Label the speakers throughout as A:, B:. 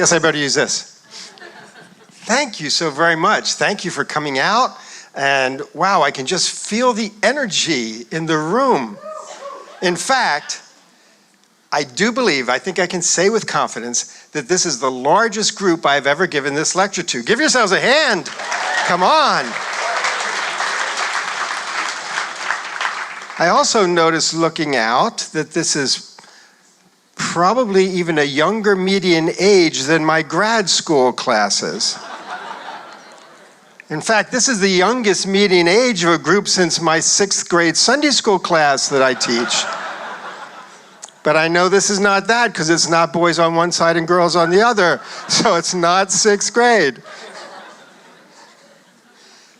A: Guess I better use this. Thank you so very much. Thank you for coming out. And wow, I can just feel the energy in the room. In fact, I do believe, I think I can say with confidence, that this is the largest group I've ever given this lecture to. Give yourselves a hand. Come on. I also noticed looking out that this is probably even a younger median age than my grad school classes. In fact, this is the youngest median age of a group since my 6th grade Sunday school class that I teach. But I know this is not that because it's not boys on one side and girls on the other. So it's not 6th grade.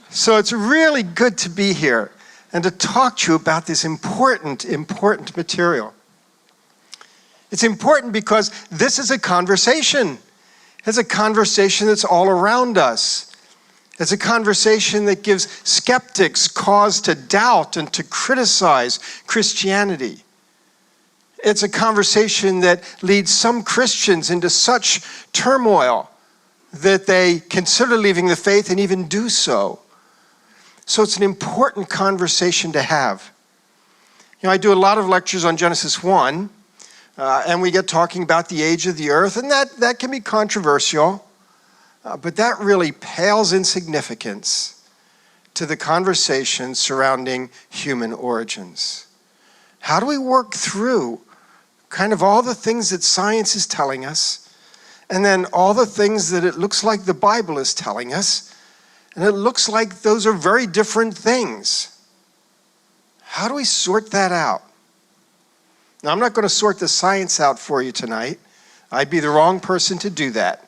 A: So it's really good to be here and to talk to you about this important material. It's important because this is a conversation. It's a conversation that's all around us. It's a conversation that gives skeptics cause to doubt and to criticize Christianity. It's a conversation that leads some Christians into such turmoil that they consider leaving the faith and even do so. So it's an important conversation to have. You know, I do a lot of lectures on Genesis 1, and we get talking about the age of the earth, and that can be controversial, but that really pales in significance to the conversation surrounding human origins. How do we work through kind of all the things that science is telling us, and then all the things that it looks like the Bible is telling us, and it looks like those are very different things. How do we sort that out? Now, I'm not going to sort the science out for you tonight. I'd be the wrong person to do that.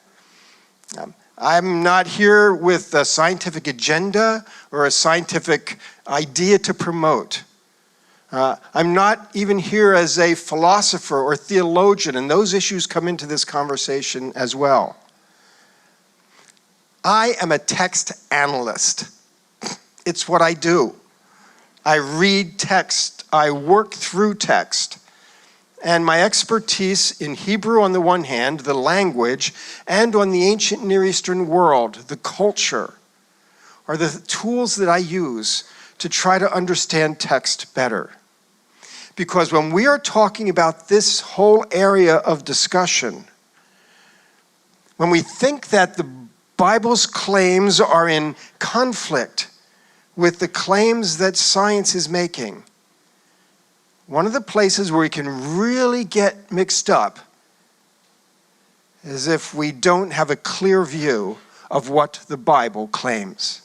A: I'm not here with a scientific agenda or a scientific idea to promote. I'm not even here as a philosopher or theologian, and those issues come into this conversation as well. I am a text analyst. It's what I do. I read text, I work through text, and my expertise in Hebrew on the one hand, the language, and on the ancient Near Eastern world, the culture, are the tools that I use to try to understand text better. Because when we are talking about this whole area of discussion, when we think that the Bible's claims are in conflict with the claims that science is making, one of the places where we can really get mixed up is if we don't have a clear view of what the Bible claims.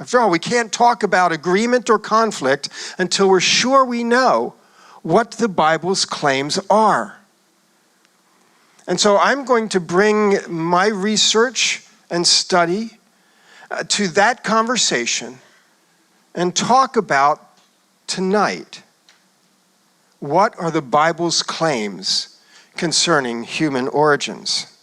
A: After all, we can't talk about agreement or conflict until we're sure we know what the Bible's claims are. And so I'm going to bring my research and study to that conversation and talk about tonight, what are the Bible's claims concerning human origins?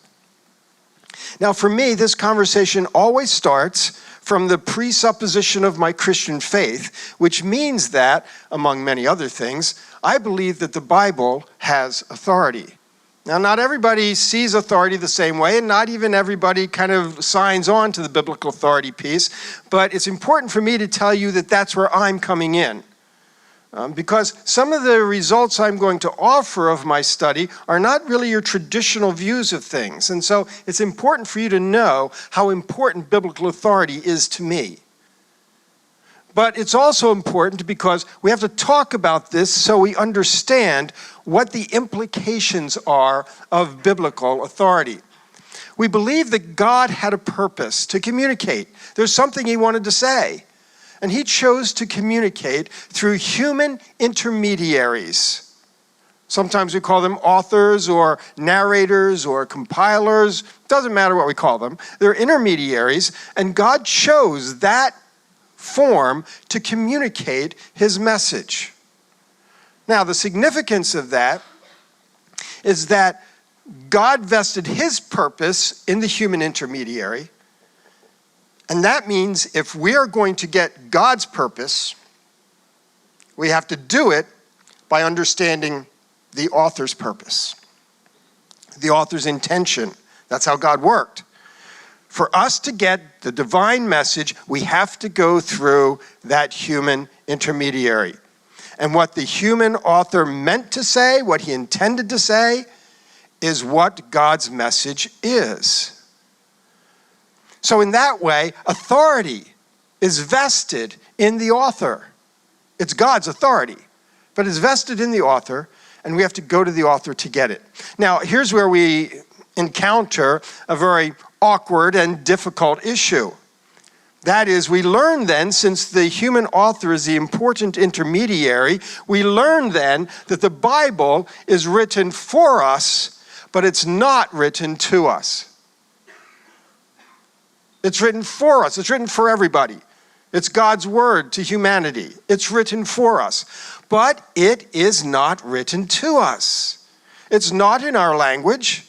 A: Now, for me, this conversation always starts from the presupposition of my Christian faith, which means that, among many other things, I believe that the Bible has authority. Now, not everybody sees authority the same way, and not even everybody kind of signs on to the biblical authority piece, but it's important for me to tell you that that's where I'm coming in. Because some of the results I'm going to offer of my study are not really your traditional views of things. And so it's important for you to know how important biblical authority is to me. But it's also important because we have to talk about this so we understand what the implications are of biblical authority. We believe that God had a purpose to communicate. There's something he wanted to say. And he chose to communicate through human intermediaries. Sometimes we call them authors or narrators or compilers. Doesn't matter what we call them. They're intermediaries, and God chose that form to communicate his message. Now, the significance of that is that God vested his purpose in the human intermediary. And that means if we are going to get God's purpose, we have to do it by understanding the author's purpose, the author's intention That's how God worked. For us to get the divine message, we have to go through that human intermediary. And what the human author meant to say, what he intended to say, is what God's message is. So in that way, authority is vested in the author. It's God's authority, but it's vested in the author, and we have to go to the author to get it. Now, here's where we encounter a very awkward and difficult issue. That is, we learn then, since the human author is the important intermediary, we learn then that the Bible is written for us, but it's not written to us. It's written for us. It's written for everybody. It's God's word to humanity. It's written for us. But it is not written to us. It's not in our language.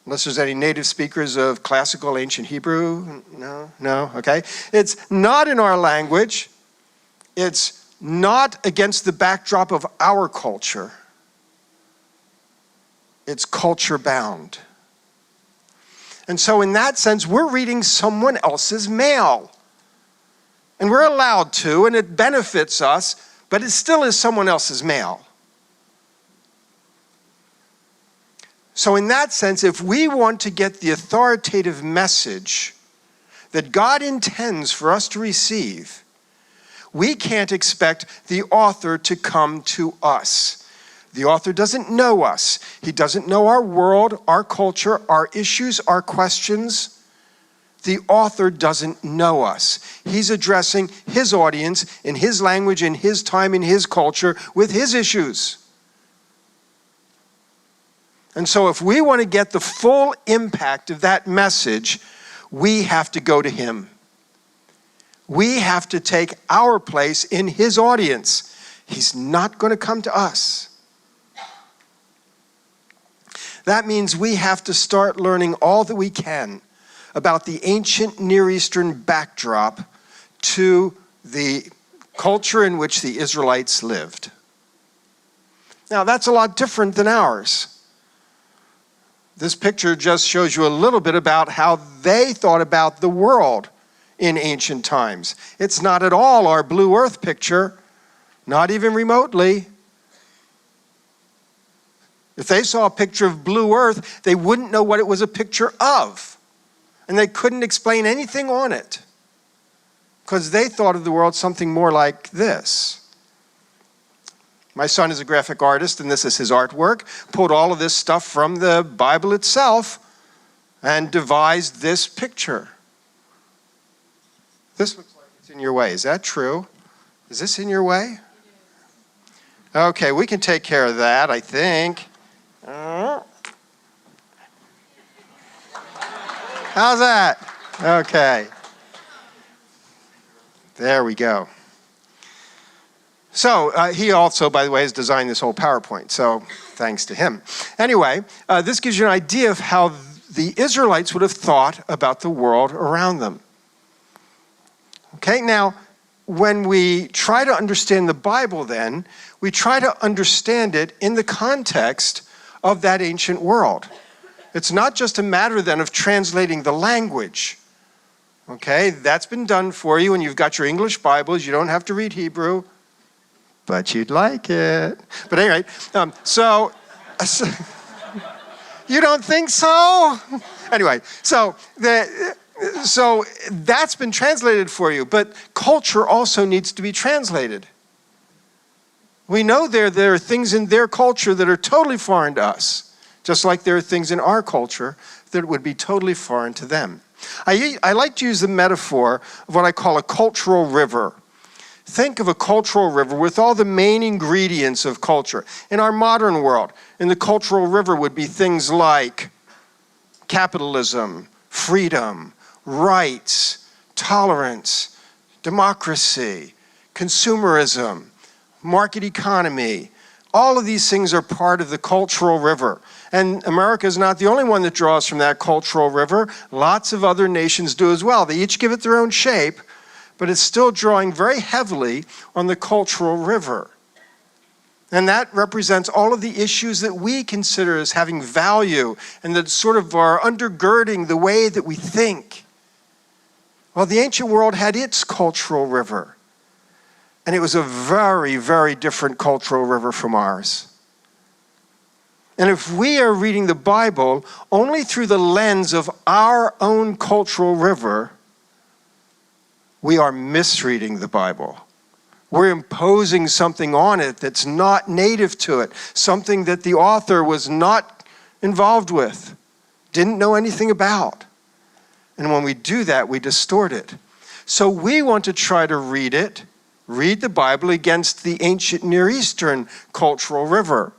A: Unless there's any native speakers of classical ancient Hebrew. No, okay. It's not in our language. It's not against the backdrop of our culture. It's culture bound. And so in that sense, we're reading someone else's mail. And we're allowed to, and it benefits us, but it still is someone else's mail. So in that sense, if we want to get the authoritative message that God intends for us to receive, we can't expect the author to come to us. The author doesn't know us. He doesn't know our world, our culture, our issues, our questions. The author doesn't know us. He's addressing his audience in his language, in his time, in his culture, with his issues. And so if we want to get the full impact of that message, we have to go to him. We have to take our place in his audience. He's not going to come to us. That means we have to start learning all that we can about the ancient Near Eastern backdrop to the culture in which the Israelites lived. Now, that's a lot different than ours. This picture just shows you a little bit about how they thought about the world in ancient times. It's not at all our blue earth picture, not even remotely. If they saw a picture of blue earth, they wouldn't know what it was a picture of. And they couldn't explain anything on it because they thought of the world something more like this. My son is a graphic artist, and this is his artwork. Pulled all of this stuff from the Bible itself and devised this picture. This looks like it's in your way. Is that true? Is this in your way? Okay, we can take care of that, I think. How's that? Okay. There we go. So he also, by the way, has designed this whole PowerPoint, so thanks to him. Anyway, this gives you an idea of how the Israelites would have thought about the world around them. Okay, now, when we try to understand the Bible then, we try to understand it in the context of that ancient world. It's not just a matter then of translating the language. Okay, that's been done for you, and you've got your English Bibles. You don't have to read Hebrew, but you'd like it. But anyway, so you don't think so? Anyway, so that's been translated for you, but culture also needs to be translated. We know there are things in their culture that are totally foreign to us, just like there are things in our culture that would be totally foreign to them. I like to use the metaphor of what I call a cultural river. Think of a cultural river with all the main ingredients of culture. In our modern world, in the cultural river would be things like capitalism, freedom, rights, tolerance, democracy, consumerism, market economy. All of these things are part of the cultural river. And America is not the only one that draws from that cultural river. Lots of other nations do as well. They each give it their own shape, but it's still drawing very heavily on the cultural river. And that represents all of the issues that we consider as having value and that sort of are undergirding the way that we think. Well, the ancient world had its cultural river. And it was a very, very different cultural river from ours. And if we are reading the Bible only through the lens of our own cultural river, we are misreading the Bible. We're imposing something on it that's not native to it, something that the author was not involved with, didn't know anything about. And when we do that, we distort it. So we want to try to read the Bible against the ancient Near Eastern cultural river.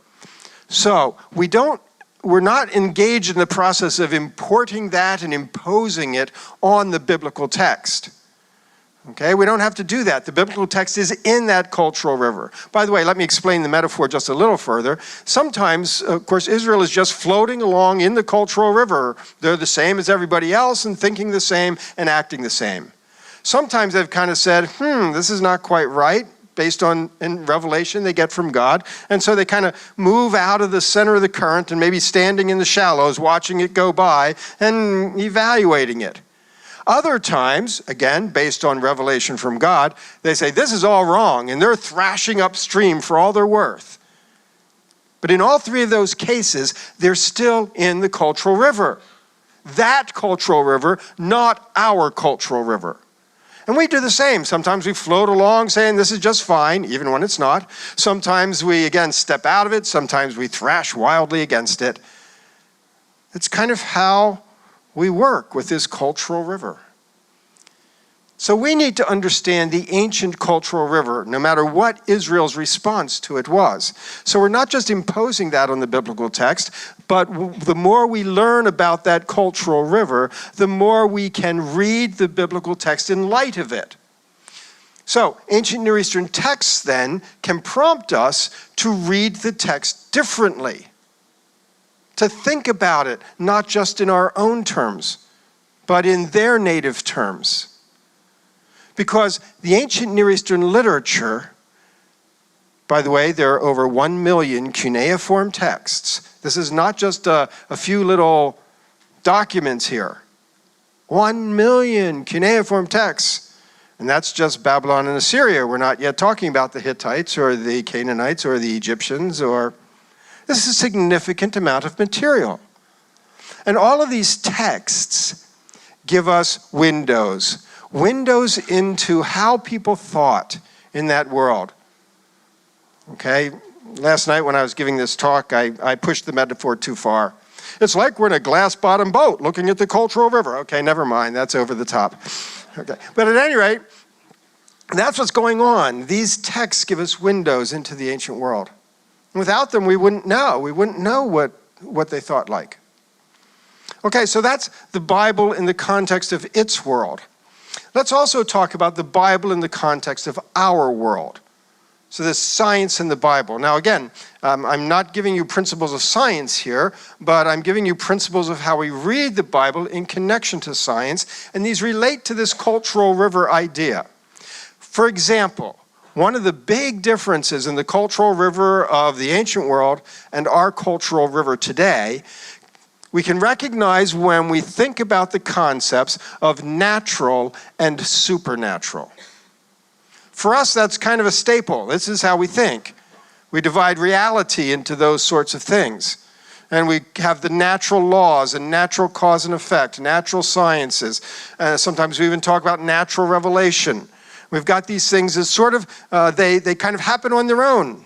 A: So we're not engaged in the process of importing that and imposing it on the biblical text. Okay, we don't have to do that. The biblical text is in that cultural river. By the way, let me explain the metaphor just a little further. Sometimes, of course, Israel is just floating along in the cultural river. They're the same as everybody else and thinking the same and acting the same. Sometimes they've kind of said, this is not quite right, based on in revelation they get from God. And so they kind of move out of the center of the current and maybe standing in the shallows, watching it go by and evaluating it. Other times, again, based on revelation from God, they say, this is all wrong, and they're thrashing upstream for all they're worth. But in all three of those cases, they're still in the cultural river. That cultural river, not our cultural river. And we do the same. Sometimes we float along saying this is just fine, even when it's not. Sometimes we, again, step out of it. Sometimes we thrash wildly against it. It's kind of how we work with this cultural river. So we need to understand the ancient cultural river, no matter what Israel's response to it was. So we're not just imposing that on the biblical text, but the more we learn about that cultural river, the more we can read the biblical text in light of it. So ancient Near Eastern texts then can prompt us to read the text differently, to think about it, not just in our own terms, but in their native terms. Because the ancient Near Eastern literature, by the way, there are over 1 million cuneiform texts. This is not just a few little documents here. 1 million cuneiform texts. And that's just Babylon and Assyria. We're not yet talking about the Hittites or the Canaanites or the Egyptians or... This is a significant amount of material. And all of these texts give us windows into how people thought in that world. Okay, last night when I was giving this talk, I pushed the metaphor too far. It's like we're in a glass-bottom boat looking at the cultural river. Okay, never mind, that's over the top. Okay, but at any rate, that's what's going on. These texts give us windows into the ancient world. Without them, we wouldn't know. We wouldn't know what they thought like. Okay, so that's the Bible in the context of its world. Let's also talk about the Bible in the context of our world. So there's science in the Bible. Now again, I'm not giving you principles of science here, but I'm giving you principles of how we read the Bible in connection to science, and these relate to this cultural river idea. For example, one of the big differences in the cultural river of the ancient world and our cultural river today, we can recognize when we think about the concepts of natural and supernatural. For us, that's kind of a staple. This is how we think. We divide reality into those sorts of things. And we have the natural laws and natural cause and effect, natural sciences. Sometimes we even talk about natural revelation. We've got these things as sort of, they kind of happen on their own.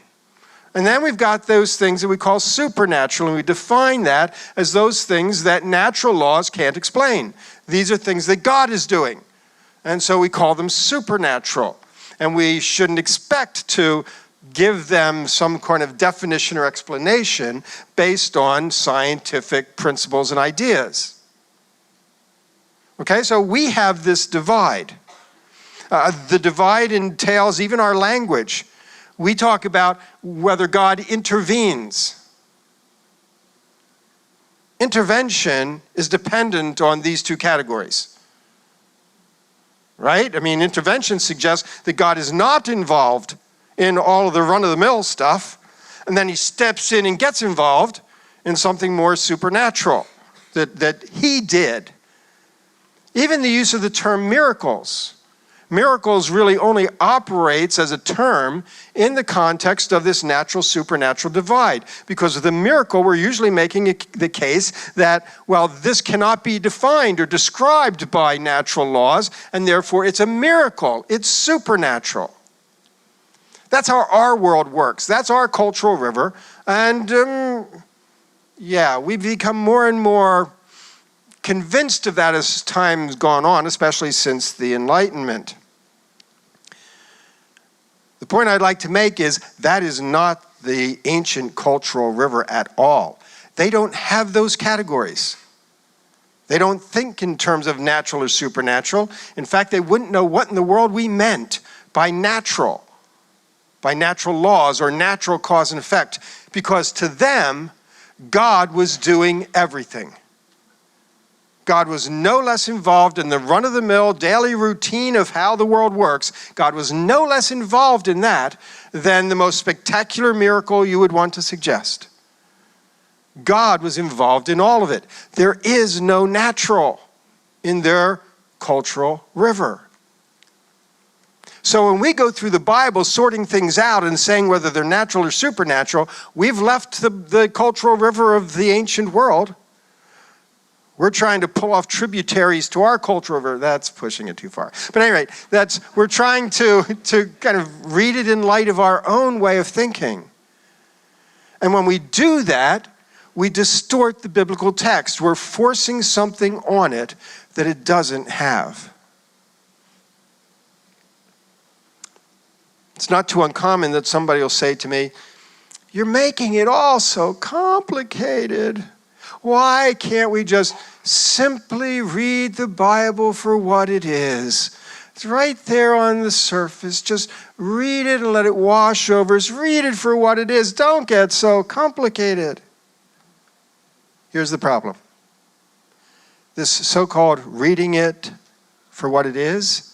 A: And then we've got those things that we call supernatural, and we define that as those things that natural laws can't explain. These are things that God is doing. And so we call them supernatural. And we shouldn't expect to give them some kind of definition or explanation based on scientific principles and ideas. Okay, so we have this divide. The divide entails even our language. We talk about whether God intervenes. Intervention is dependent on these two categories. Right? I mean, intervention suggests that God is not involved in all of the run-of-the-mill stuff, And then he steps in and gets involved in something more supernatural that he did. Even the use of the term miracles. Miracles really only operates as a term in the context of this natural-supernatural divide. Because of the miracle, we're usually making the case that, well, this cannot be defined or described by natural laws, and therefore it's a miracle. It's supernatural. That's how our world works. That's our cultural river. And, we've become more and more convinced of that as time's gone on, especially since the Enlightenment. The point I'd like to make is that is not the ancient cultural river at all. They don't have those categories. They don't think in terms of natural or supernatural. In fact, they wouldn't know what in the world we meant by natural laws or natural cause and effect, because to them, God was doing everything. God was no less involved in the run-of-the-mill daily routine of how the world works. God was no less involved in that than the most spectacular miracle you would want to suggest. God was involved in all of it. There is no natural in their cultural river. So when we go through the Bible sorting things out and saying whether they're natural or supernatural, we've left the cultural river of the ancient world. We're trying to pull off tributaries to our cultural river. That's pushing it too far. But at any rate, we're trying to kind of read it in light of our own way of thinking. And when we do that, we distort the biblical text. We're forcing something on it that it doesn't have. It's not too uncommon that somebody will say to me, "You're making it all so complicated. Why can't we just simply read the Bible for what it is? It's right there on the surface. Just read it and let it wash over us. Read it for what it is. Don't get so complicated." Here's the problem. This so-called reading it for what it is,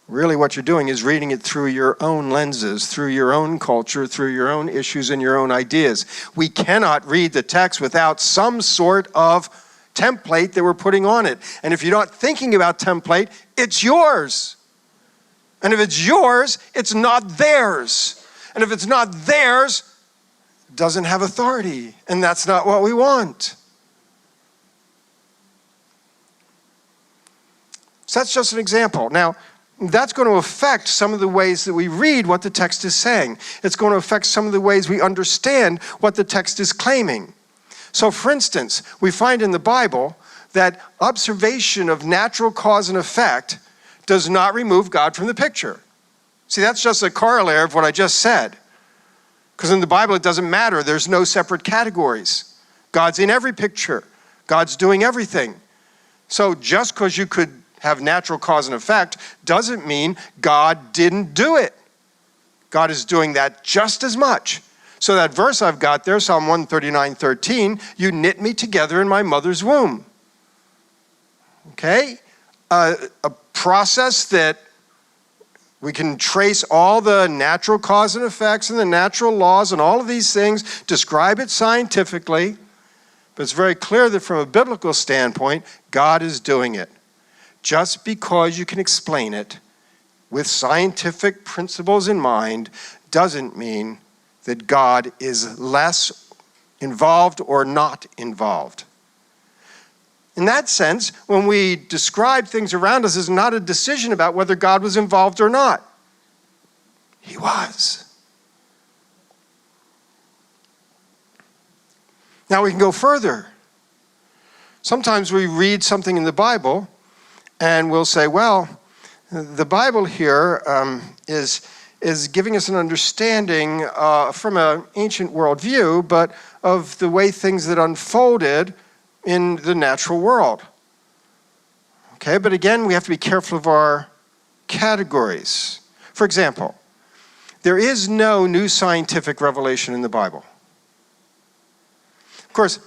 A: really what you're doing is reading it through your own lenses, through your own culture, through your own issues and your own ideas. We cannot read the text without some sort of template that we're putting on it. And if you're not thinking about template, it's yours. And if it's yours, it's not theirs. And if it's not theirs, it doesn't have authority. And that's not what we want. So that's just an example. Now, that's going to affect some of the ways that we read what the text is saying. It's going to affect some of the ways we understand what the text is claiming. So, for instance, we find in the Bible that observation of natural cause and effect does not remove God from the picture. See, that's just a corollary of what I just said. Because in the Bible, it doesn't matter. There's no separate categories. God's in every picture. God's doing everything. So just because you could have natural cause and effect doesn't mean God didn't do it. God is doing that just as much. So that verse I've got there, Psalm 139:13, "You knit me together in my mother's womb." Okay? A process that we can trace all the natural cause and effects and the natural laws and all of these things, describe it scientifically, but it's very clear that from a biblical standpoint, God is doing it. Just because you can explain it with scientific principles in mind doesn't mean that God is less involved or not involved. In that sense, when we describe things around us, it's not a decision about whether God was involved or not. He was. Now we can go further. Sometimes we read something in the Bible and we'll say, well, the Bible here is giving us an understanding from an ancient worldview, but of the way things that unfolded in the natural world. Okay, but again, we have to be careful of our categories. For example, there is no new scientific revelation in the Bible. Of course,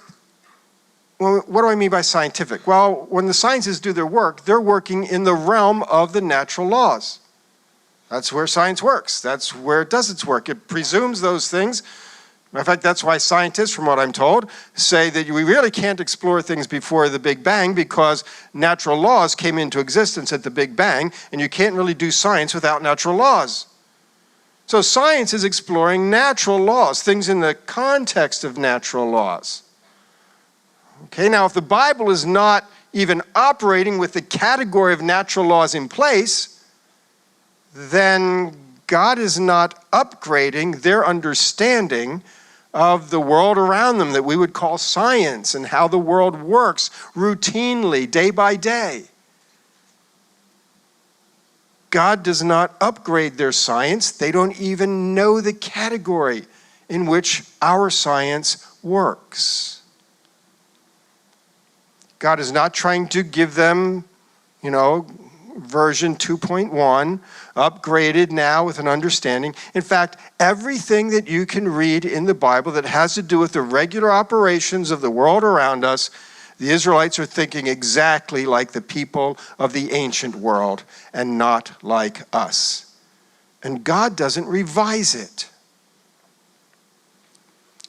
A: well, what do I mean by scientific? Well, when the sciences do their work, they're working in the realm of the natural laws. That's where science works. That's where it does its work. It presumes those things. In fact, that's why scientists, from what I'm told, say that we really can't explore things before the Big Bang because natural laws came into existence at the Big Bang, and you can't really do science without natural laws. So science is exploring natural laws, things in the context of natural laws. Okay, now if the Bible is not even operating with the category of natural laws in place, then God is not upgrading their understanding of the world around them that we would call science and how the world works routinely, day by day. God does not upgrade their science. They don't even know the category in which our science works. God is not trying to give them, version 2.1, upgraded now with an understanding. In fact, everything that you can read in the Bible that has to do with the regular operations of the world around us, the Israelites are thinking exactly like the people of the ancient world and not like us. And God doesn't revise it.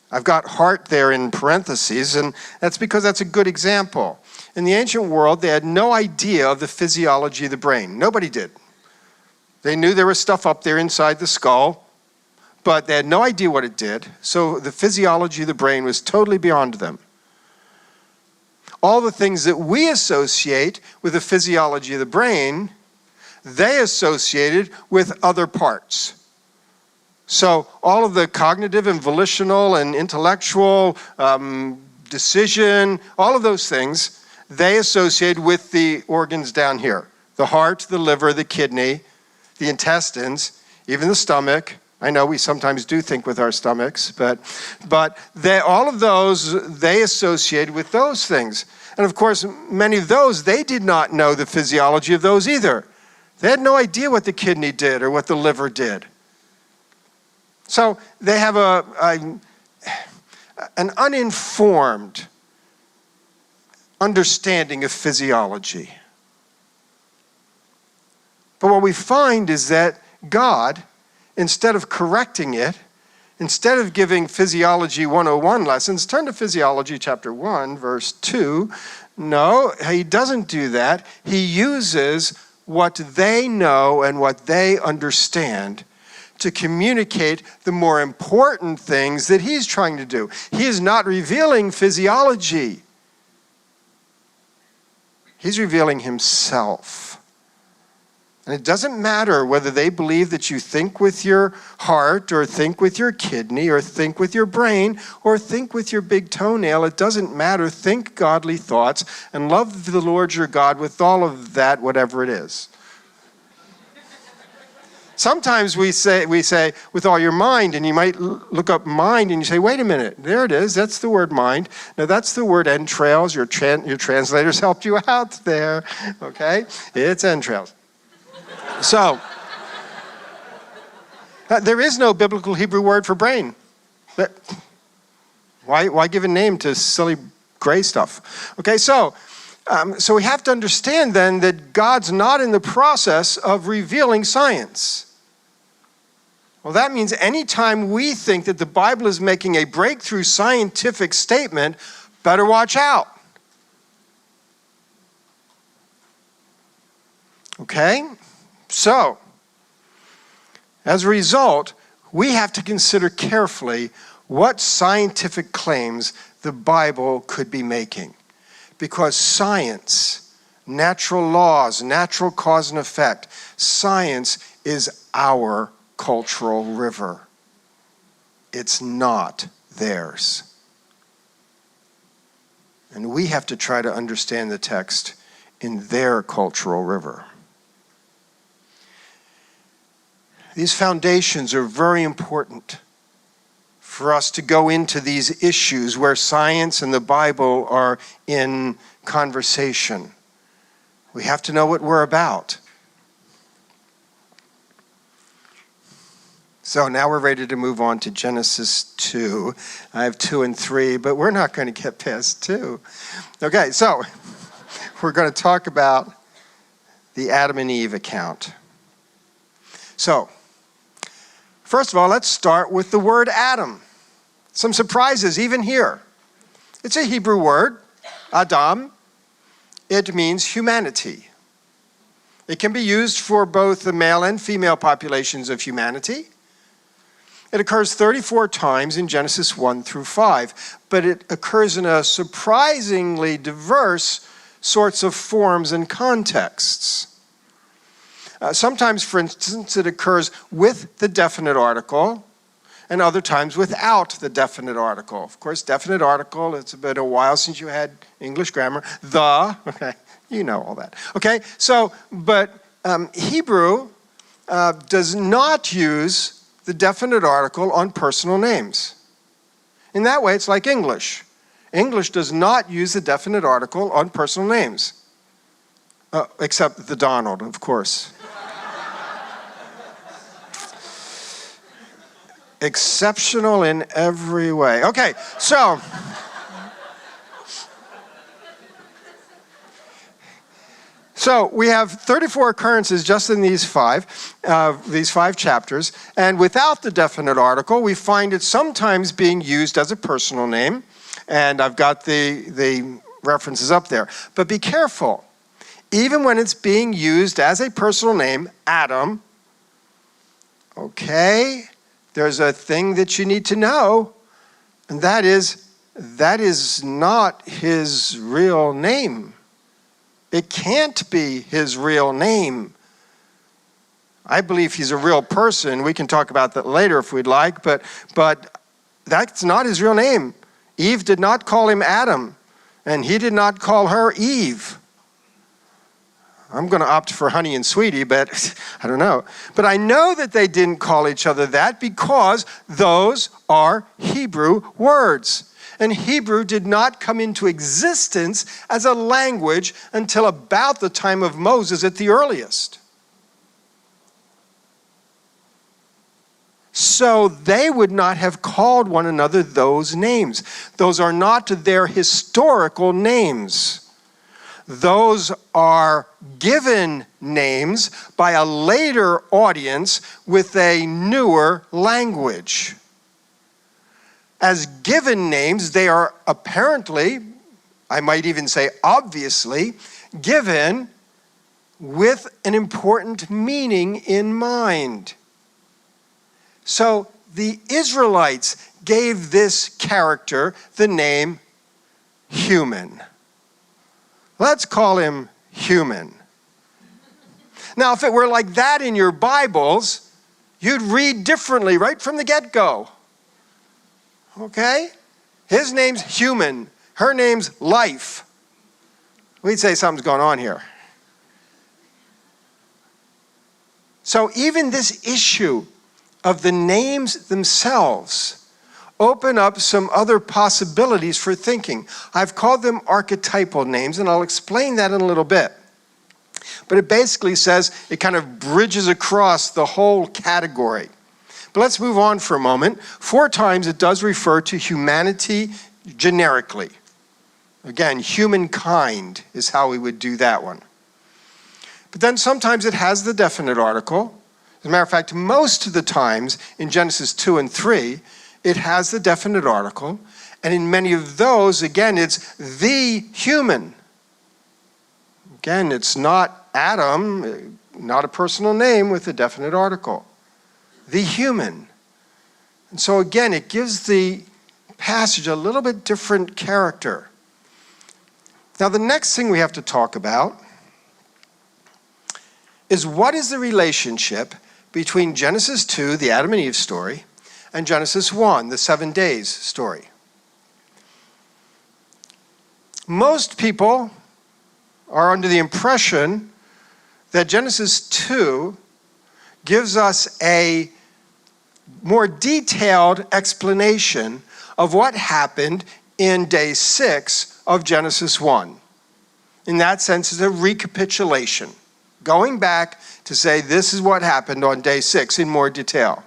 A: I've got heart there in parentheses, and that's because that's a good example. In the ancient world, they had no idea of the physiology of the brain. Nobody did. They knew there was stuff up there inside the skull, but they had no idea what it did. So the physiology of the brain was totally beyond them. All the things that we associate with the physiology of the brain, they associated with other parts. So all of the cognitive and volitional and intellectual decision, all of those things, they associate with the organs down here. The heart, the liver, the kidney, the intestines, even the stomach. I know we sometimes do think with our stomachs, but all of those, they associate with those things. And of course, many of those, they did not know the physiology of those either. They had no idea what the kidney did or what the liver did. So they have an uninformed understanding of physiology. But what we find is that God, instead of correcting it, instead of giving Physiology 101 lessons, turn to Physiology chapter 1, verse 2. No, he doesn't do that. He uses what they know and what they understand to communicate the more important things that he's trying to do. He is not revealing physiology. He's revealing himself. And it doesn't matter whether they believe that you think with your heart or think with your kidney or think with your brain or think with your big toenail. It doesn't matter. Think godly thoughts and love the Lord your God with all of that, whatever it is. Sometimes we say with all your mind, and you might look up mind and you say, wait a minute, there it is, that's the word mind. Now that's the word entrails. Your translators helped you out there, okay? It's entrails. So, there is no biblical Hebrew word for brain. Why give a name to silly gray stuff? Okay, so we have to understand then that God's not in the process of revealing science. Well, that means anytime we think that the Bible is making a breakthrough scientific statement, better watch out. Okay? So, as a result, we have to consider carefully what scientific claims the Bible could be making. Because science, natural laws, natural cause and effect, science is our cultural river. It's not theirs. And we have to try to understand the text in their cultural river. These foundations are very important for us to go into these issues where science and the Bible are in conversation. We have to know what we're about. So now we're ready to move on to Genesis 2. I have 2 and 3, but we're not going to get past 2. Okay, so we're going to talk about the Adam and Eve account. So, first of all, let's start with the word Adam. Some surprises even here. It's a Hebrew word, Adam. It means humanity. It can be used for both the male and female populations of humanity. It occurs 34 times in Genesis 1 through 5, but it occurs in a surprisingly diverse sorts of forms and contexts. Sometimes, for instance, it occurs with the definite article, and other times without the definite article. Of course, definite article, it's been a while since you had English grammar. Okay, you know all that. Okay, so, but Hebrew does not use the definite article on personal names. In that way, it's like English. English does not use the definite article on personal names. Except the Donald, of course. Exceptional in every way. Okay, so we have 34 occurrences just in these five chapters, and without the definite article, we find it sometimes being used as a personal name, and I've got the references up there. But be careful. Even when it's being used as a personal name, Adam, okay, there's a thing that you need to know, and that is not his real name. It can't be his real name. I believe he's a real person. We can talk about that later if we'd like, but that's not his real name. Eve did not call him Adam, and he did not call her Eve. I'm going to opt for honey and sweetie, but I don't know. But I know that they didn't call each other that because those are Hebrew words. And Hebrew did not come into existence as a language until about the time of Moses at the earliest. So they would not have called one another those names. Those are not their historical names. Those are given names by a later audience with a newer language. As given names, they are apparently, I might even say obviously, given with an important meaning in mind. So the Israelites gave this character the name human. Let's call him human. Now, if it were like that in your Bibles, you'd read differently right from the get-go. Okay? His name's human. Her name's life. We'd say something's going on here. So even this issue of the names themselves open up some other possibilities for thinking. I've called them archetypal names, and I'll explain that in a little bit. But it basically says it kind of bridges across the whole category. But let's move on for a moment. 4 times it does refer to humanity generically. Again, humankind is how we would do that one. But then sometimes it has the definite article. As a matter of fact, most of the times in Genesis 2 and 3, it has the definite article. And in many of those, again, it's the human. Again, it's not Adam, not a personal name with a definite article. The human. And so again, it gives the passage a little bit different character. Now, the next thing we have to talk about is what is the relationship between Genesis 2, the Adam and Eve story, and Genesis 1, the 7 days story. Most people are under the impression that Genesis 2 gives us a more detailed explanation of what happened in day 6 of Genesis 1. In that sense, it's a recapitulation, going back to say this is what happened on day 6 in more detail.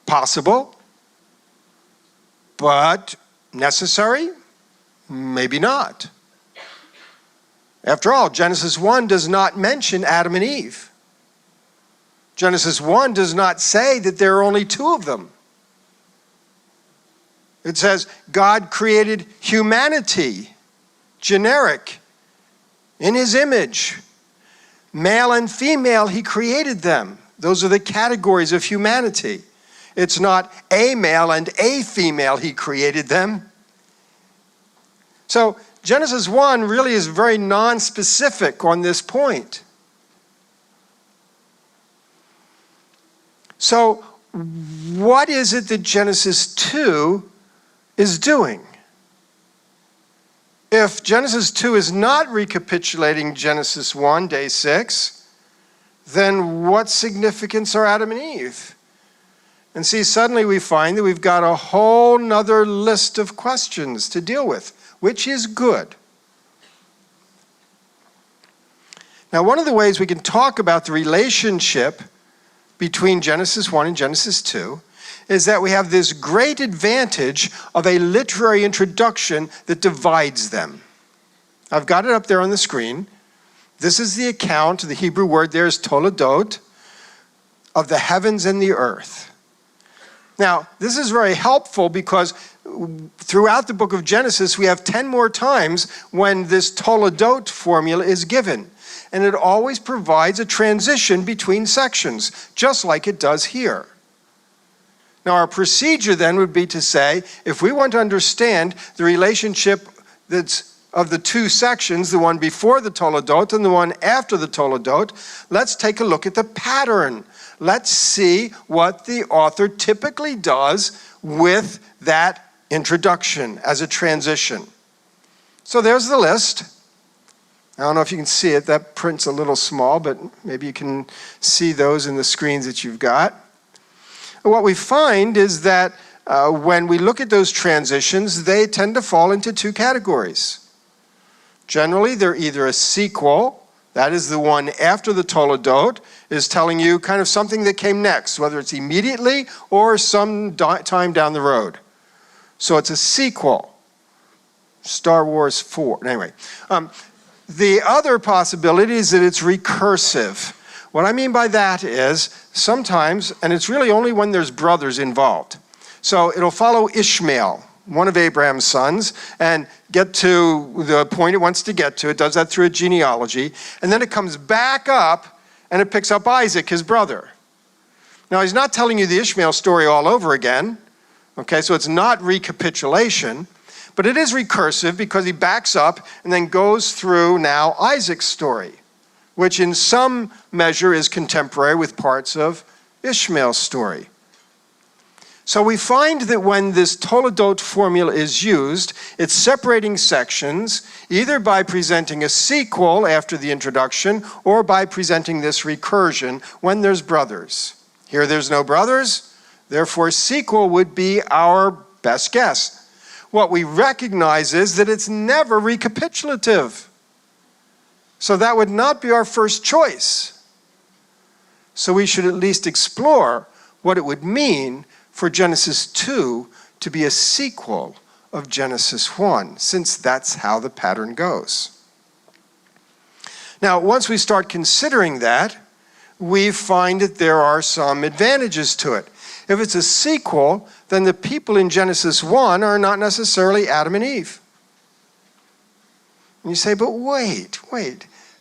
A: Possible, but necessary? Maybe not. After all, Genesis 1 does not mention Adam and Eve. Genesis 1 does not say that there are only two of them. It says God created humanity, generic, in his image. Male and female, he created them. Those are the categories of humanity. It's not a male and a female, he created them. So Genesis 1 really is very non-specific on this point. So what is it that Genesis 2 is doing? If Genesis 2 is not recapitulating Genesis 1, day 6, then what significance are Adam and Eve? And see, suddenly we find that we've got a whole nother list of questions to deal with, which is good. Now, one of the ways we can talk about the relationship between Genesis 1 and Genesis 2 is that we have this great advantage of a literary introduction that divides them. I've got it up there on the screen. This is the account, the Hebrew word there is toledot, of the heavens and the earth. Now, this is very helpful because throughout the book of Genesis, we have 10 more times when this toledot formula is given. And it always provides a transition between sections, just like it does here. Now, our procedure then would be to say, if we want to understand the relationship that's of the two sections, the one before the toledot and the one after the toledot, let's take a look at the pattern. Let's see what the author typically does with that introduction as a transition. So there's the list. I don't know if you can see it. That print's a little small, but maybe you can see those in the screens that you've got. What we find is that when we look at those transitions, they tend to fall into two categories. Generally, they're either a sequel, that is the one after the toledot, is telling you kind of something that came next, whether it's immediately or some time down the road. So it's a sequel. Star Wars 4. Anyway, the other possibility is that it's recursive. What I mean by that is sometimes, and it's really only when there's brothers involved. So it'll follow Ishmael, one of Abraham's sons, and get to the point it wants to get to. It does that through a genealogy. And then it comes back up and it picks up Isaac, his brother. Now, he's not telling you the Ishmael story all over again. Okay, so it's not recapitulation. But it is recursive because he backs up and then goes through now Isaac's story, which in some measure is contemporary with parts of Ishmael's story. So we find that when this toledot formula is used, it's separating sections either by presenting a sequel after the introduction or by presenting this recursion when there's brothers. Here there's no brothers, therefore sequel would be our best guess. What we recognize is that it's never recapitulative. So that would not be our first choice. So we should at least explore what it would mean for Genesis 2 to be a sequel of Genesis 1, since that's how the pattern goes. Now, once we start considering that, we find that there are some advantages to it. If it's a sequel, then the people in Genesis 1 are not necessarily Adam and Eve. And you say, but wait.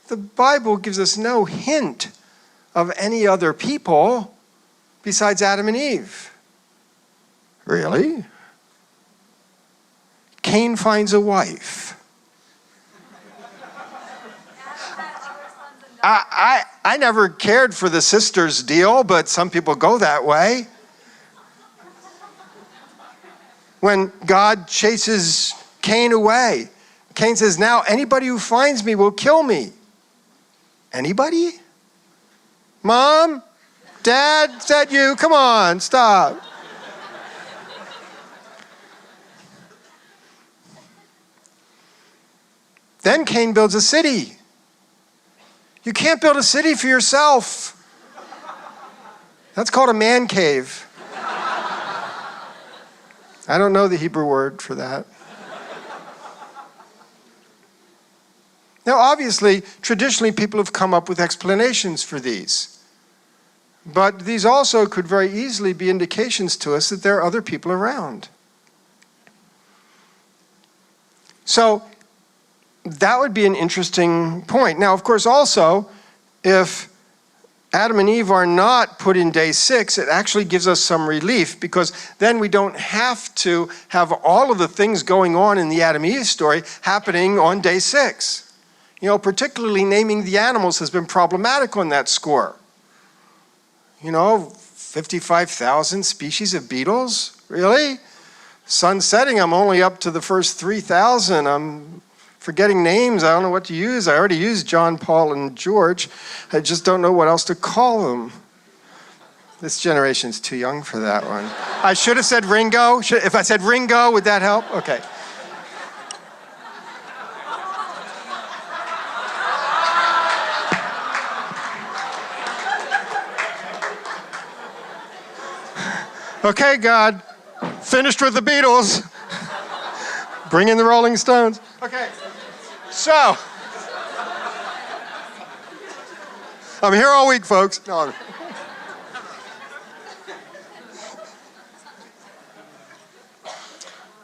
A: The Bible gives us no hint of any other people besides Adam and Eve. Really? Cain finds a wife. I never cared for the sisters deal, but some people go that way. When God chases Cain away, Cain says, now anybody who finds me will kill me. Anybody? Mom? Dad? Is that you? Come on, stop. Then Cain builds a city. You can't build a city for yourself. That's called a man cave. I don't know the Hebrew word for that. Now, obviously, traditionally, people have come up with explanations for these. But these also could very easily be indications to us that there are other people around. So that would be an interesting point. Now, of course, also, if Adam and Eve are not put in day 6, it actually gives us some relief, because then we don't have to have all of the things going on in the Adam and Eve story happening on day 6. You know, particularly naming the animals has been problematic on that score. You know, 55,000 species of beetles? Really? Sun setting, I'm only up to the first 3,000. I'm forgetting names. I don't know what to use. I already used John, Paul, and George. I just don't know what else to call them. This generation's too young for that one. I should have said Ringo. If I said Ringo, would that help? Okay. Okay, God, finished with the Beatles. Bring in the Rolling Stones. Okay, so I'm here all week, folks. No.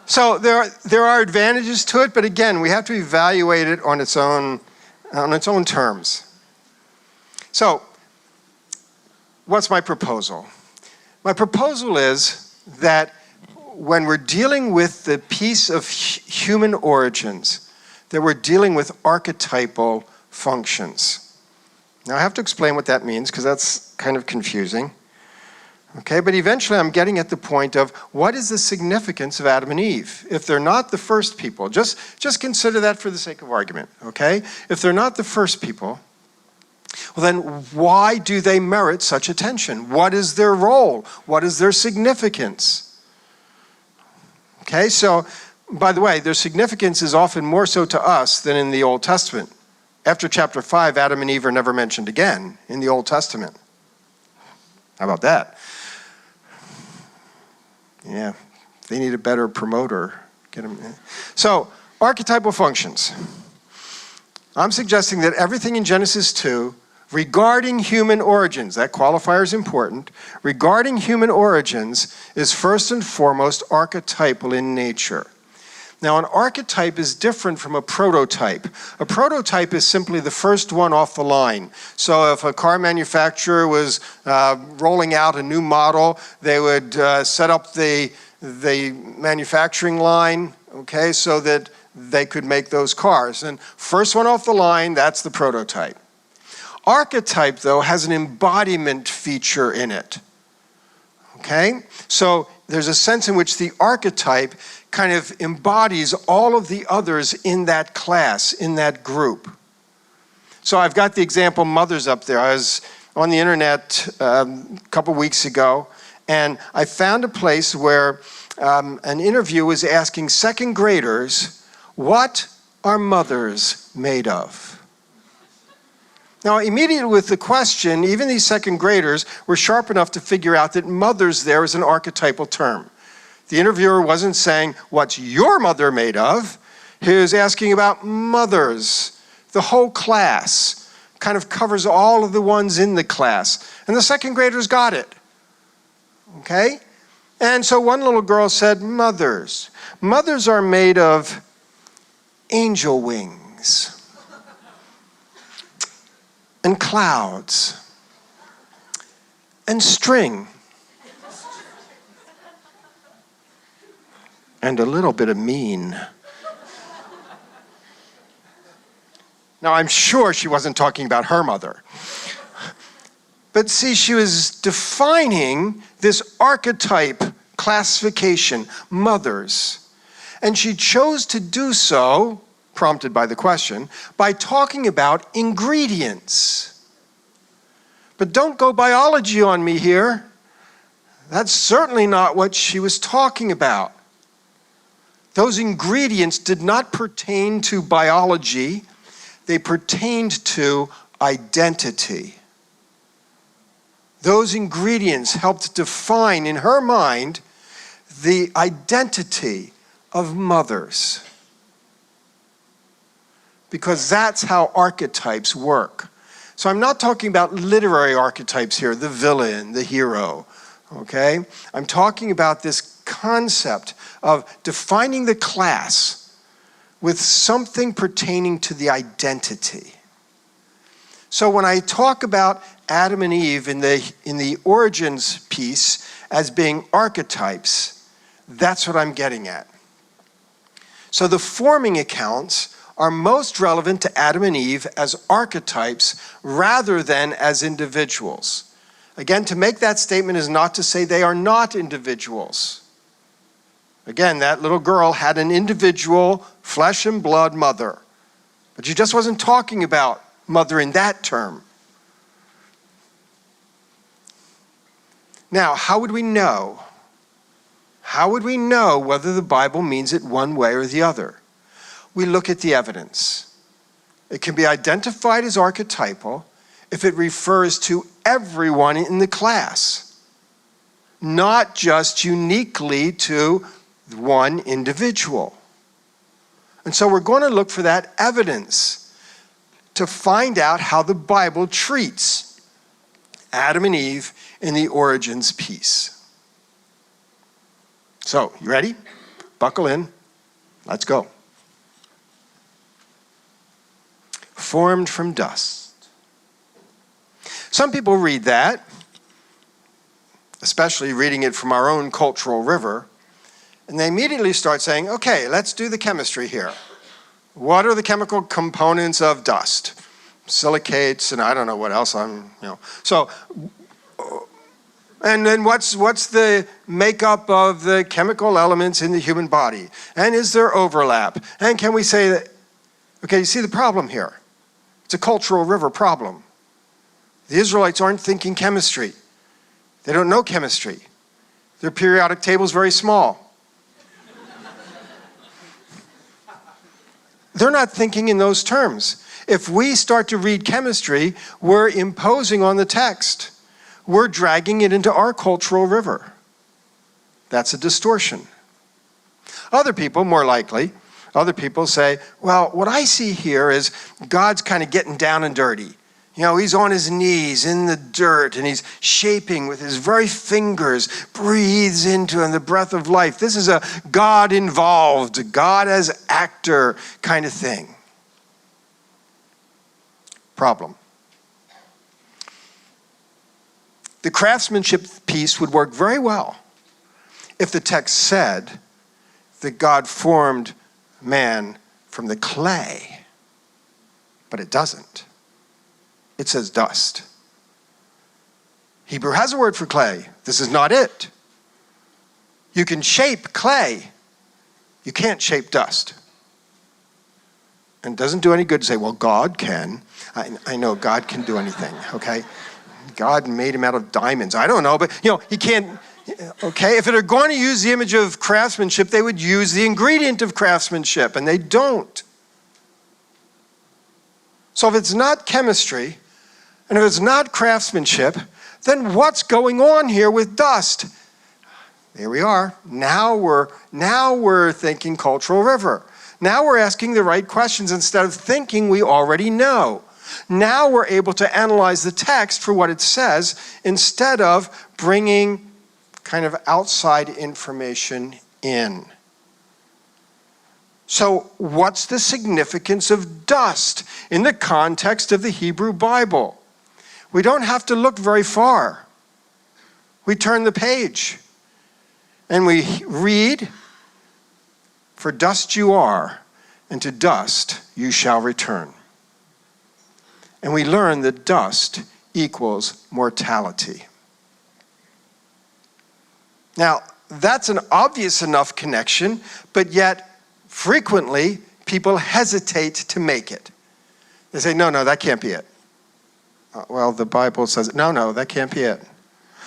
A: So there are advantages to it, but again, we have to evaluate it on its own terms. So, what's my proposal? My proposal is that when we're dealing with the piece of human origins, that we're dealing with archetypal functions. Now I have to explain what that means, because that's kind of confusing. Okay, but eventually I'm getting at the point of what is the significance of Adam and Eve? If they're not the first people, just consider that for the sake of argument, okay? If they're not the first people, well then why do they merit such attention? What is their role? What is their significance? Okay, so by the way, their significance is often more so to us than in the Old Testament. After chapter 5, Adam and Eve are never mentioned again in the Old Testament. How about that? Yeah, they need a better promoter. Get them. So, archetypal functions. I'm suggesting that everything in Genesis 2 regarding human origins, that qualifier is important, regarding human origins is first and foremost archetypal in nature. Now, an archetype is different from a prototype. A prototype is simply the first one off the line. So if a car manufacturer was rolling out a new model, they would set up the manufacturing line, okay, so that they could make those cars. And first one off the line, that's the prototype. Archetype, though, has an embodiment feature in it, okay? So there's a sense in which the archetype kind of embodies all of the others in that class, in that group. So I've got the example mothers up there. I was on the internet a couple weeks ago, and I found a place where an interview was asking second graders, what are mothers made of? Now, immediately with the question, even these second graders were sharp enough to figure out that mothers there is an archetypal term. The interviewer wasn't saying, what's your mother made of? He was asking about mothers. The whole class kind of covers all of the ones in the class. And the second graders got it. Okay? And so one little girl said, mothers. Mothers are made of angel wings and clouds and string and a little bit of mean. Now, I'm sure she wasn't talking about her mother. But see, she was defining this archetype classification, mothers. And she chose to do so, prompted by the question, by talking about ingredients. But don't go biology on me here. That's certainly not what she was talking about. Those ingredients did not pertain to biology. They pertained to identity. Those ingredients helped define, in her mind, the identity of mothers. because that's how archetypes work. So I'm not talking about literary archetypes here, the villain, the hero, okay? I'm talking about this concept of defining the class with something pertaining to the identity. So when I talk about Adam and Eve in the origins piece as being archetypes, that's what I'm getting at. So the forming accounts are most relevant to Adam and Eve as archetypes rather than as individuals. Again, to make that statement is not to say they are not individuals. Again, that little girl had an individual flesh and blood mother, but she just wasn't talking about mother in that term. Now, how would we know? How would we know whether the Bible means it one way or the other? We look at the evidence. It can be identified as archetypal if it refers to everyone in the class, not just uniquely to one individual. And so we're going to look for that evidence to find out how the Bible treats Adam and Eve in the origins piece. So, you ready? Buckle in. Let's go. Formed from dust. Some people read that, especially reading it from our own cultural river, and they immediately start saying, okay, let's do the chemistry here. What are the chemical components of dust? Silicates, and I don't know what else So, and then what's the makeup of the chemical elements in the human body? And is there overlap? And can we say that, okay, you see the problem here. It's a cultural river problem. The Israelites aren't thinking chemistry. They don't know chemistry. Their periodic table is very small. They're not thinking in those terms. If we start to read chemistry, we're imposing on the text. We're dragging it into our cultural river. That's a distortion. Other people, more likely, other people say, well, what I see here is God's kind of getting down and dirty. You know, he's on his knees in the dirt and he's shaping with his very fingers, breathes into the breath of life. This is a God involved, God as actor kind of thing. Problem. The craftsmanship piece would work very well if the text said that God formed man from the clay, but it doesn't. It says dust. Hebrew has a word for clay. This is not it. You can shape clay. You can't shape dust. And it doesn't do any good to say, well, God can. I know God can do anything, okay? God made him out of diamonds. I don't know, but he can't, okay? If they're going to use the image of craftsmanship, they would use the ingredient of craftsmanship, and they don't. So if it's not chemistry, and if it's not craftsmanship, then what's going on here with dust? There we are. Now we're thinking cultural river. Now we're asking the right questions instead of thinking we already know. Now we're able to analyze the text for what it says instead of bringing kind of outside information in. So what's the significance of dust in the context of the Hebrew Bible? We don't have to look very far. We turn the page and we read, "For dust you are, and to dust you shall return." And we learn that dust equals mortality. Now, that's an obvious enough connection, but yet frequently people hesitate to make it. They say, no, that can't be it. Well, the Bible says, no, that can't be it.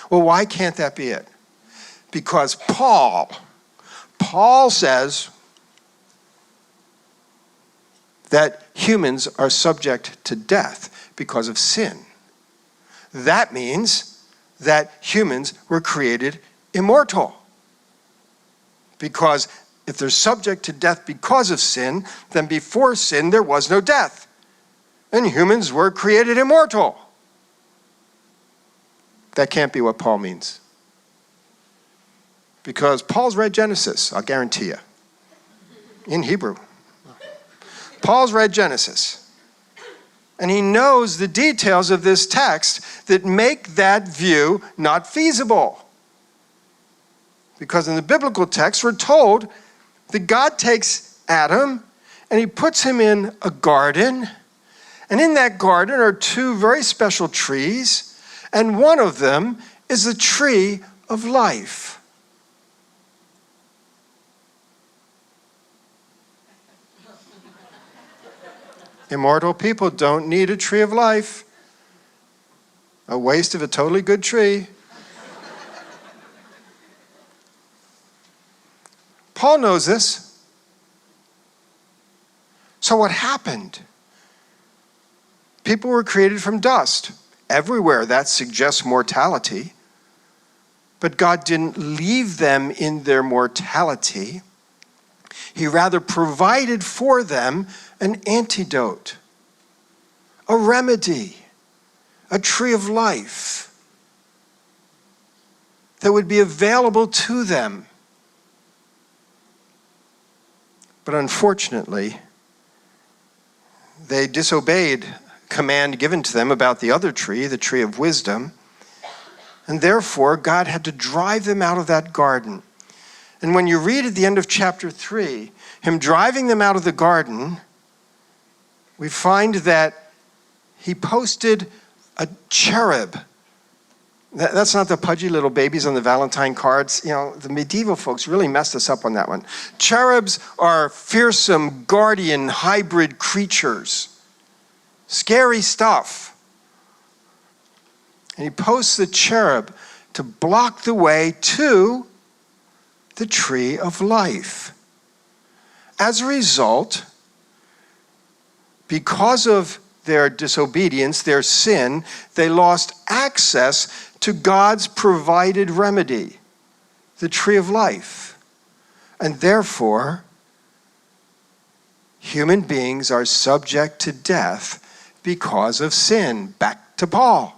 A: Well, why can't that be it? Because Paul says that humans are subject to death because of sin. That means that humans were created immortal because if they're subject to death because of sin, then before sin there was no death. And humans were created immortal. That can't be what Paul means. Because Paul's read Genesis, I'll guarantee you. In Hebrew. Paul's read Genesis. And he knows the details of this text that make that view not feasible. Because in the biblical text, we're told that God takes Adam and he puts him in a garden. And in that garden are two very special trees. And one of them is the tree of life. Immortal people don't need a tree of life. A waste of a totally good tree. Paul knows this. So what happened? People were created from dust. Everywhere that suggests mortality. But God didn't leave them in their mortality. He rather provided for them an antidote, a remedy, a tree of life that would be available to them. But unfortunately, they disobeyed command given to them about the other tree, the tree of wisdom, and therefore God had to drive them out of that garden. And when you read at the end of chapter 3, him driving them out of the garden, we find that he posted a cherub. That's not the pudgy little babies on the Valentine cards. You know, the medieval folks really messed us up on that one. Cherubs are fearsome, guardian, hybrid creatures. Scary stuff. And he posts the cherub to block the way to the tree of life. As a result, because of their disobedience, their sin, they lost access to God's provided remedy, the tree of life. And therefore, human beings are subject to death because of sin. Back to Paul.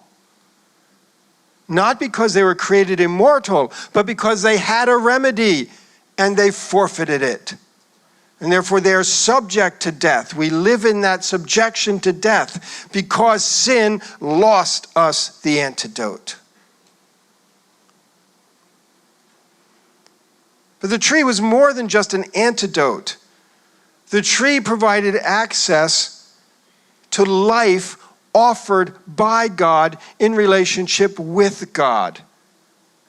A: Not because they were created immortal, but because they had a remedy and they forfeited it. And therefore they are subject to death. We live in that subjection to death because sin lost us the antidote. But the tree was more than just an antidote. The tree provided access to life offered by God in relationship with God.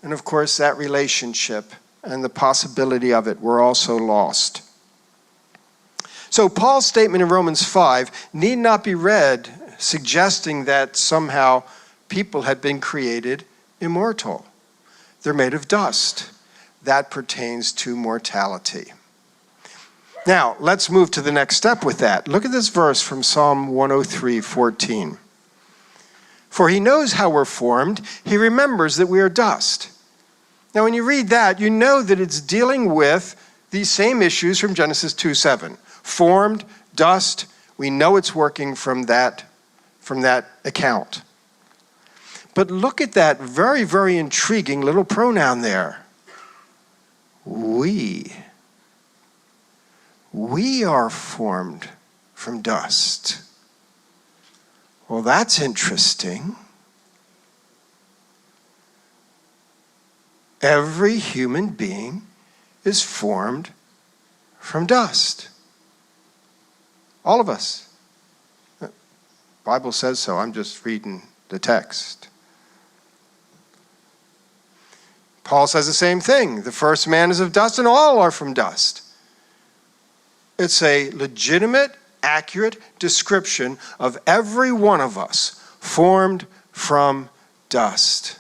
A: And of course, that relationship and the possibility of it were also lost. So Paul's statement in Romans 5 need not be read suggesting that somehow people had been created immortal. They're made of dust. That pertains to mortality. Now, let's move to the next step with that. Look at this verse from Psalm 103:14. For he knows how we're formed. He remembers that we are dust. Now, when you read that, you know that it's dealing with these same issues from Genesis 2:7. Formed, dust, we know it's working from that account. But look at that very, very intriguing little pronoun there. We are formed from dust. Well, that's interesting. Every human being is formed from dust. All of us. The Bible says so. I'm just reading the text. Paul says the same thing. The first man is of dust and all are from dust. It's a legitimate, accurate description of every one of us formed from dust.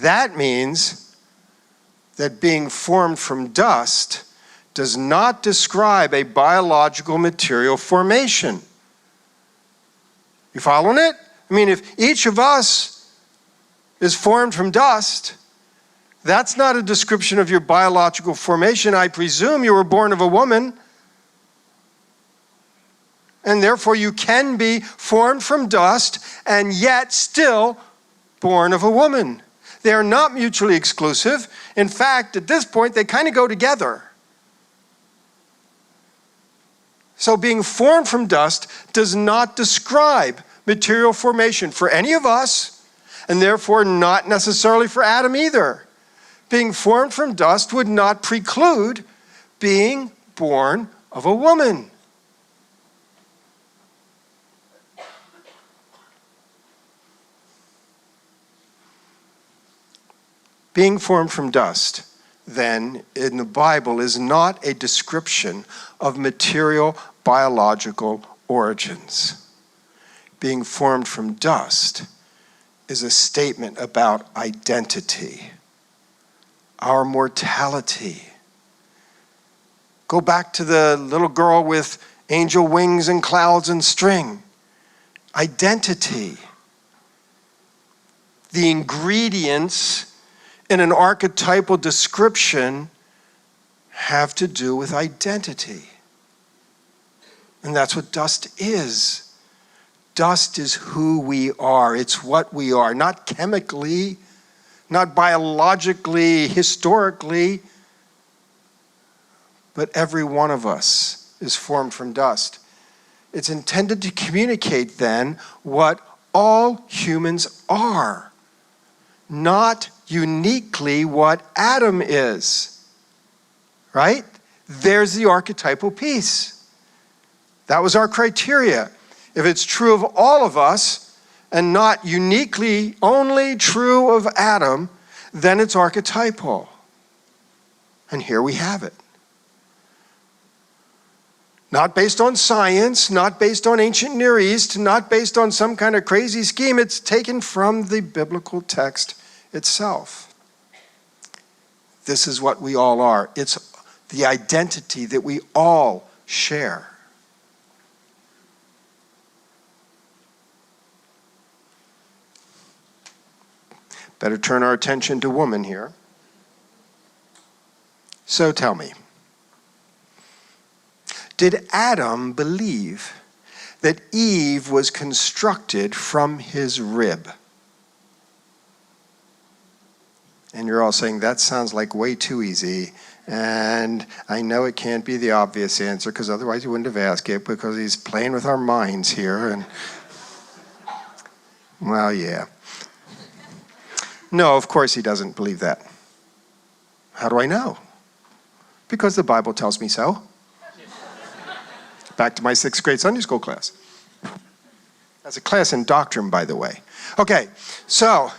A: That means that being formed from dust does not describe a biological material formation. You following it? I mean, if each of us is formed from dust, That's not a description of your biological formation. I presume you were born of a woman, and therefore you can be formed from dust and yet still born of a woman. They are not mutually exclusive. In fact, at this point, they kind of go together. So being formed from dust does not describe material formation for any of us, and therefore not necessarily for Adam either. Being formed from dust would not preclude being born of a woman. Being formed from dust, then, in the Bible, is not a description of material biological origins. Being formed from dust is a statement about identity, our mortality. Go back to the little girl with angel wings and clouds and string. Identity. The ingredients in an archetypal description have to do with identity. And that's what dust is. Dust is who we are. It's what we are, not chemically, not biologically, historically, but every one of us is formed from dust. It's intended to communicate then what all humans are, not uniquely what Adam is, right? There's the archetypal piece. That was our criteria. If it's true of all of us and not uniquely only true of Adam, then it's archetypal. And here we have it. Not based on science, not based on ancient Near East, not based on some kind of crazy scheme. It's taken from the biblical text itself. This is what we all are. It's the identity that we all share. Better turn our attention to woman here. So tell me, did Adam believe that Eve was constructed from his rib? And you're all saying, that sounds like way too easy. And I know it can't be the obvious answer, because otherwise you wouldn't have asked it, because he's playing with our minds here. And well, yeah. No, of course he doesn't believe that. How do I know? Because the Bible tells me so. Back to my 6th grade Sunday school class. That's a class in doctrine, by the way. Okay, so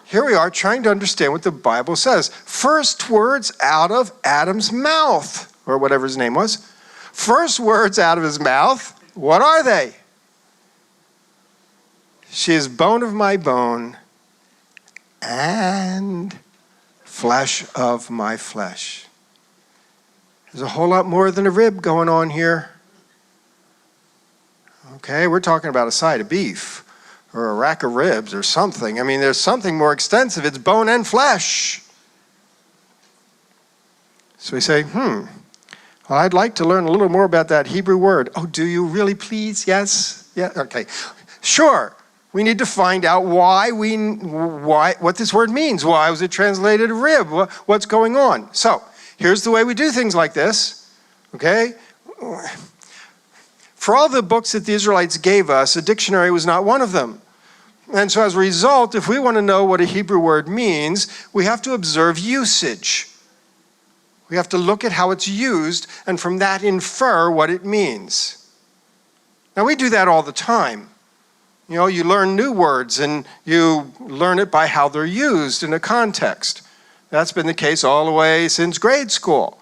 A: here we are trying to understand what the Bible says. First words out of Adam's mouth, or whatever his name was. First words out of his mouth, what are they? She is bone of my bone and flesh of my flesh. There's a whole lot more than a rib going on here. Okay, we're talking about a side of beef or a rack of ribs or something. I mean, there's something more extensive. It's bone and flesh. So we say, well, I'd like to learn a little more about that Hebrew word. Oh, do you really, please? Yes? Yeah, okay. Sure. We need to find out what this word means. Why was it translated rib? What's going on? So, here's the way we do things like this, okay? For all the books that the Israelites gave us, a dictionary was not one of them. And so as a result, if we want to know what a Hebrew word means, we have to observe usage. We have to look at how it's used and from that infer what it means. Now we do that all the time. You know, you learn new words and you learn it by how they're used in a context. That's been the case all the way since grade school.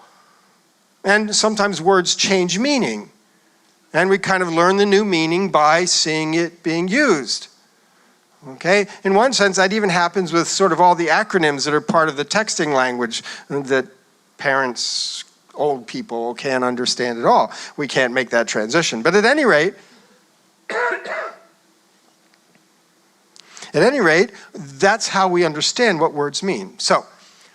A: And sometimes words change meaning. And we kind of learn the new meaning by seeing it being used. Okay? In one sense, that even happens with sort of all the acronyms that are part of the texting language that parents, old people can't understand at all. We can't make that transition. But at any rate, that's how we understand what words mean. So,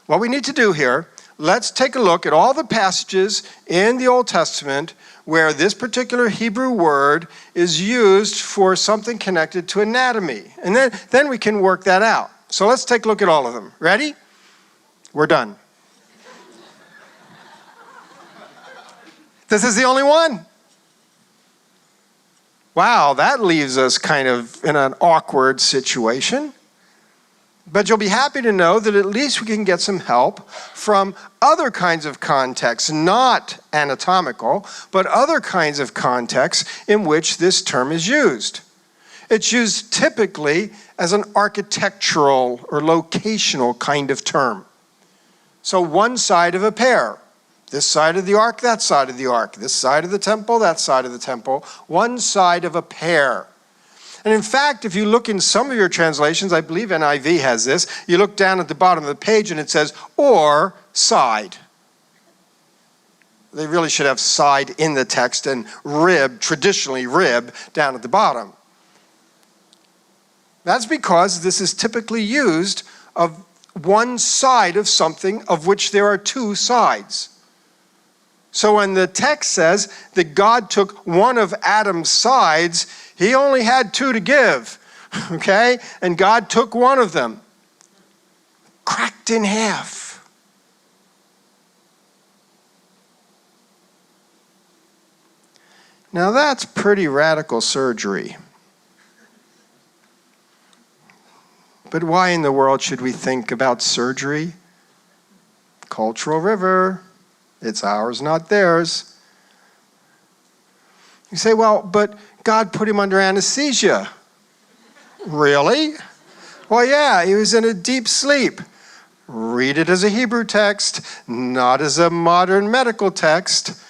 A: what we need to do here, let's take a look at all the passages in the Old Testament where this particular Hebrew word is used for something connected to anatomy. And then we can work that out. So let's take a look at all of them. Ready? We're done. This is the only one. Wow, that leaves us kind of in an awkward situation. But you'll be happy to know that at least we can get some help from other kinds of contexts, not anatomical, but other kinds of contexts in which this term is used. It's used typically as an architectural or locational kind of term. So one side of a pair, this side of the ark, that side of the ark, this side of the temple, that side of the temple, one side of a pair. And in fact, if you look in some of your translations, I believe NIV has this, you look down at the bottom of the page and it says, or side. They really should have side in the text and rib, traditionally rib, down at the bottom. That's because this is typically used of one side of something of which there are two sides. So when the text says that God took one of Adam's sides, he only had two to give, okay? And God took one of them, cracked in half. Now that's pretty radical surgery. But why in the world should we think about surgery? Cultural river. It's ours, not theirs. You say, well, but God put him under anesthesia. Really? Well, yeah, he was in a deep sleep. Read it as a Hebrew text, not as a modern medical text.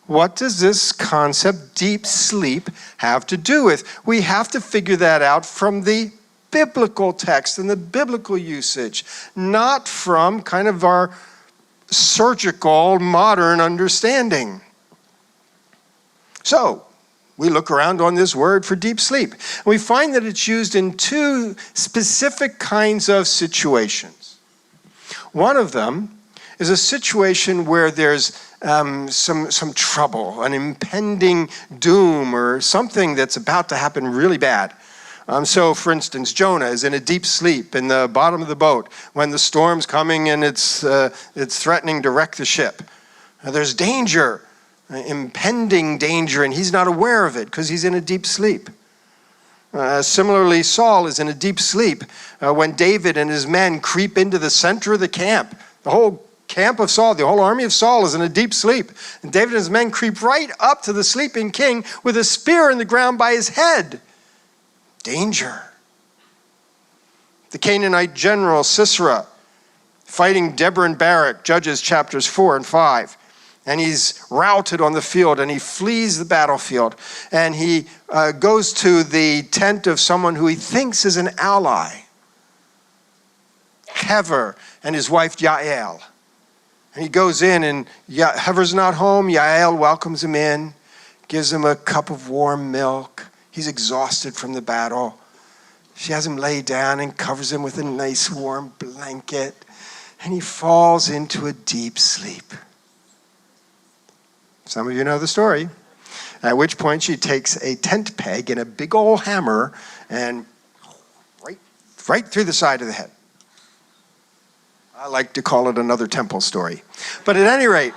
A: What does this concept, deep sleep, have to do with? We have to figure that out from the biblical text and the biblical usage, not from kind of our surgical modern understanding. So, we look around on this word for deep sleep. And we find that it's used in two specific kinds of situations. One of them is a situation where there's some trouble, an impending doom, or something that's about to happen really bad. So, for instance, Jonah is in a deep sleep in the bottom of the boat when the storm's coming and it's threatening to wreck the ship. There's danger, impending danger, and he's not aware of it because he's in a deep sleep. Similarly, Saul is in a deep sleep when David and his men creep into the center of the camp. The whole camp of Saul, the whole army of Saul is in a deep sleep. And David and his men creep right up to the sleeping king with a spear in the ground by his head. Danger. The Canaanite general Sisera fighting Deborah and Barak, Judges chapters 4 and 5. And he's routed on the field and he flees the battlefield. And he goes to the tent of someone who he thinks is an ally. Hever and his wife Yael. And he goes in and Hever's not home. Yael welcomes him in, gives him a cup of warm milk. He's exhausted from the battle. She has him lay down and covers him with a nice warm blanket. And he falls into a deep sleep. Some of you know the story. At which point she takes a tent peg and a big old hammer and right through the side of the head. I like to call it another temple story. But at any rate,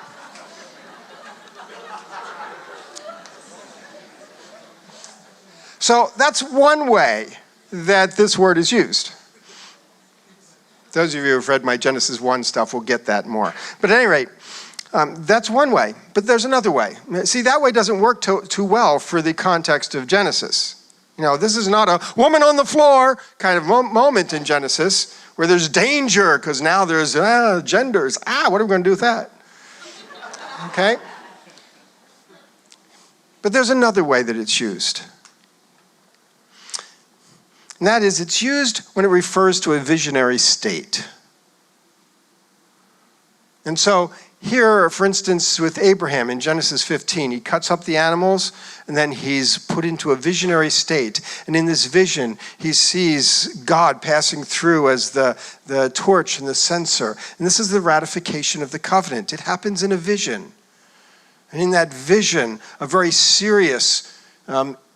A: so that's one way that this word is used. Those of you who have read my Genesis 1 stuff will get that more. But at any rate, that's one way. But there's another way. See, that way doesn't work too well for the context of Genesis. You know, this is not a woman on the floor kind of moment in Genesis where there's danger because now there's genders. What are we going to do with that? Okay? But there's another way that it's used. And that is, it's used when it refers to a visionary state. And so here, for instance, with Abraham in Genesis 15, he cuts up the animals and then he's put into a visionary state. And in this vision, he sees God passing through as the torch and the censer. And this is the ratification of the covenant. It happens in a vision. And in that vision, a very serious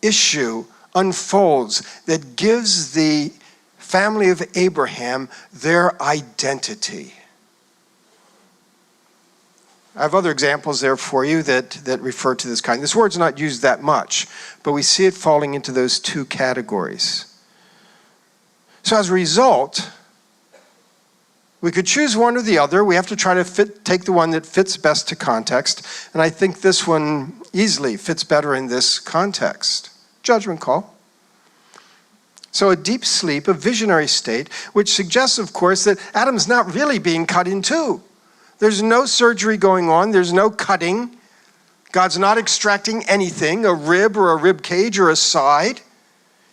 A: issue unfolds that gives the family of Abraham their identity. I have other examples there for you that refer to this kind. This word's not used that much, but we see it falling into those two categories. So as a result, we could choose one or the other. We have to try to take the one that fits best to context, and I think this one easily fits better in this context. Judgment call. So a deep sleep, a visionary state, which suggests, of course, that Adam's not really being cut in two. There's no surgery going on. There's no cutting. God's not extracting anything, a rib or a rib cage or a side.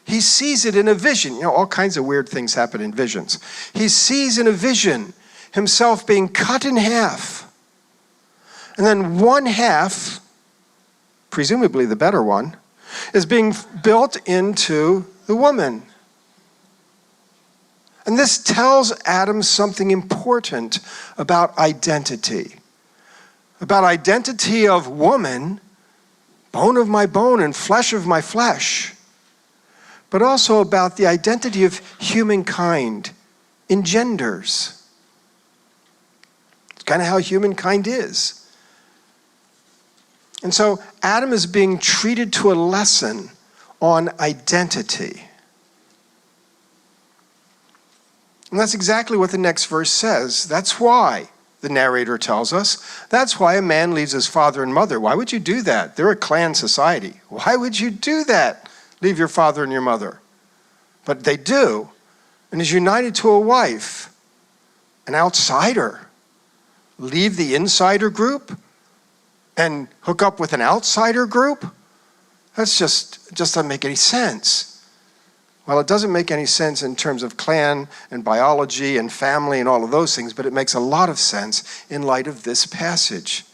A: He sees it in a vision. You know, all kinds of weird things happen in visions. He sees in a vision himself being cut in half. And then one half, presumably the better one, is being built into the woman. And this tells Adam something important about identity. About identity of woman, bone of my bone and flesh of my flesh. But also about the identity of humankind in genders. It's kind of how humankind is. And so Adam is being treated to a lesson on identity. And that's exactly what the next verse says. That's why, the narrator tells us, that's why a man leaves his father and mother. Why would you do that? They're a clan society. Why would you do that? Leave your father and your mother. But they do, and is united to a wife, an outsider. Leave the insider group and hook up with an outsider group? That's just doesn't make any sense. Well, it doesn't make any sense in terms of clan and biology and family and all of those things, but it makes a lot of sense in light of this passage.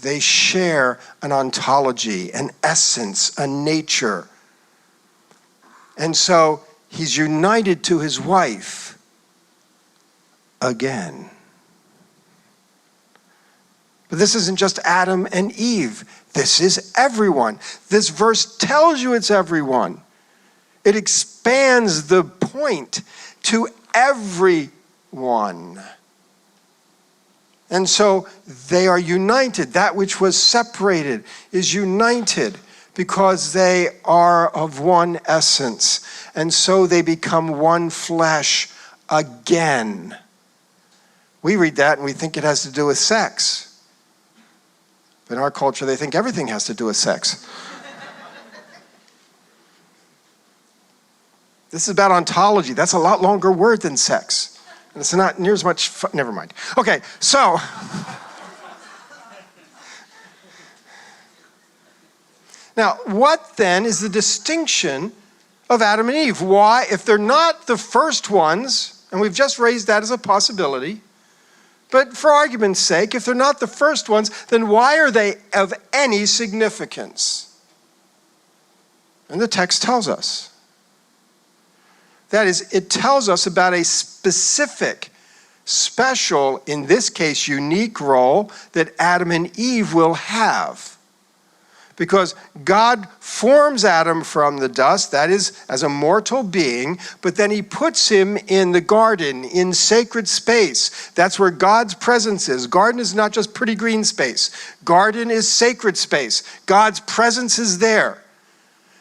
A: They share an ontology, an essence, a nature. And so he's united to his wife again. But this isn't just Adam and Eve. This is everyone. This verse tells you it's everyone. It expands the point to everyone. And so they are united. That which was separated is united because they are of one essence. And so they become one flesh again. We read that and we think it has to do with sex. But in our culture, they think everything has to do with sex. This is about ontology. That's a lot longer word than sex. And it's not near as much fun. Never mind. Okay, so. Now, what then is the distinction of Adam and Eve? Why, if they're not the first ones, and we've just raised that as a possibility, but for argument's sake, if they're not the first ones, then why are they of any significance? And the text tells us. That is, it tells us about a specific, special, in this case, unique role that Adam and Eve will have. Because God forms Adam from the dust, that is, as a mortal being, but then he puts him in the garden, in sacred space. That's where God's presence is. Garden is not just pretty green space. Garden is sacred space. God's presence is there.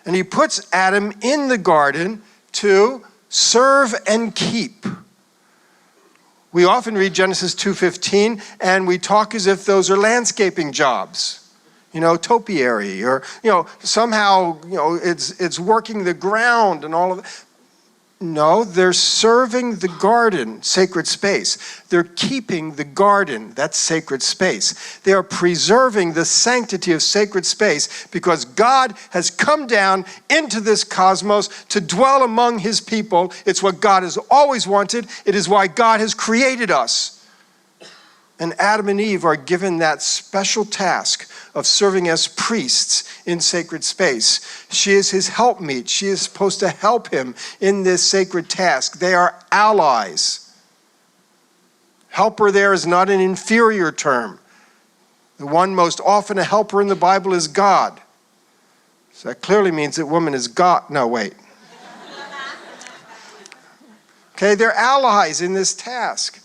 A: And he puts Adam in the garden to serve and keep. We often read Genesis 2:15 and we talk as if those are landscaping jobs. Topiary, or, somehow, it's working the ground and all of that. No, they're serving the garden, sacred space. They're keeping the garden, that's sacred space. They are preserving the sanctity of sacred space because God has come down into this cosmos to dwell among his people. It's what God has always wanted. It is why God has created us. And Adam and Eve are given that special task of serving as priests in sacred space. She is his helpmeet. She is supposed to help him in this sacred task. They are allies. Helper there is not an inferior term. The one most often a helper in the Bible is God. So that clearly means that woman is God. No, wait. Okay, they're allies in this task.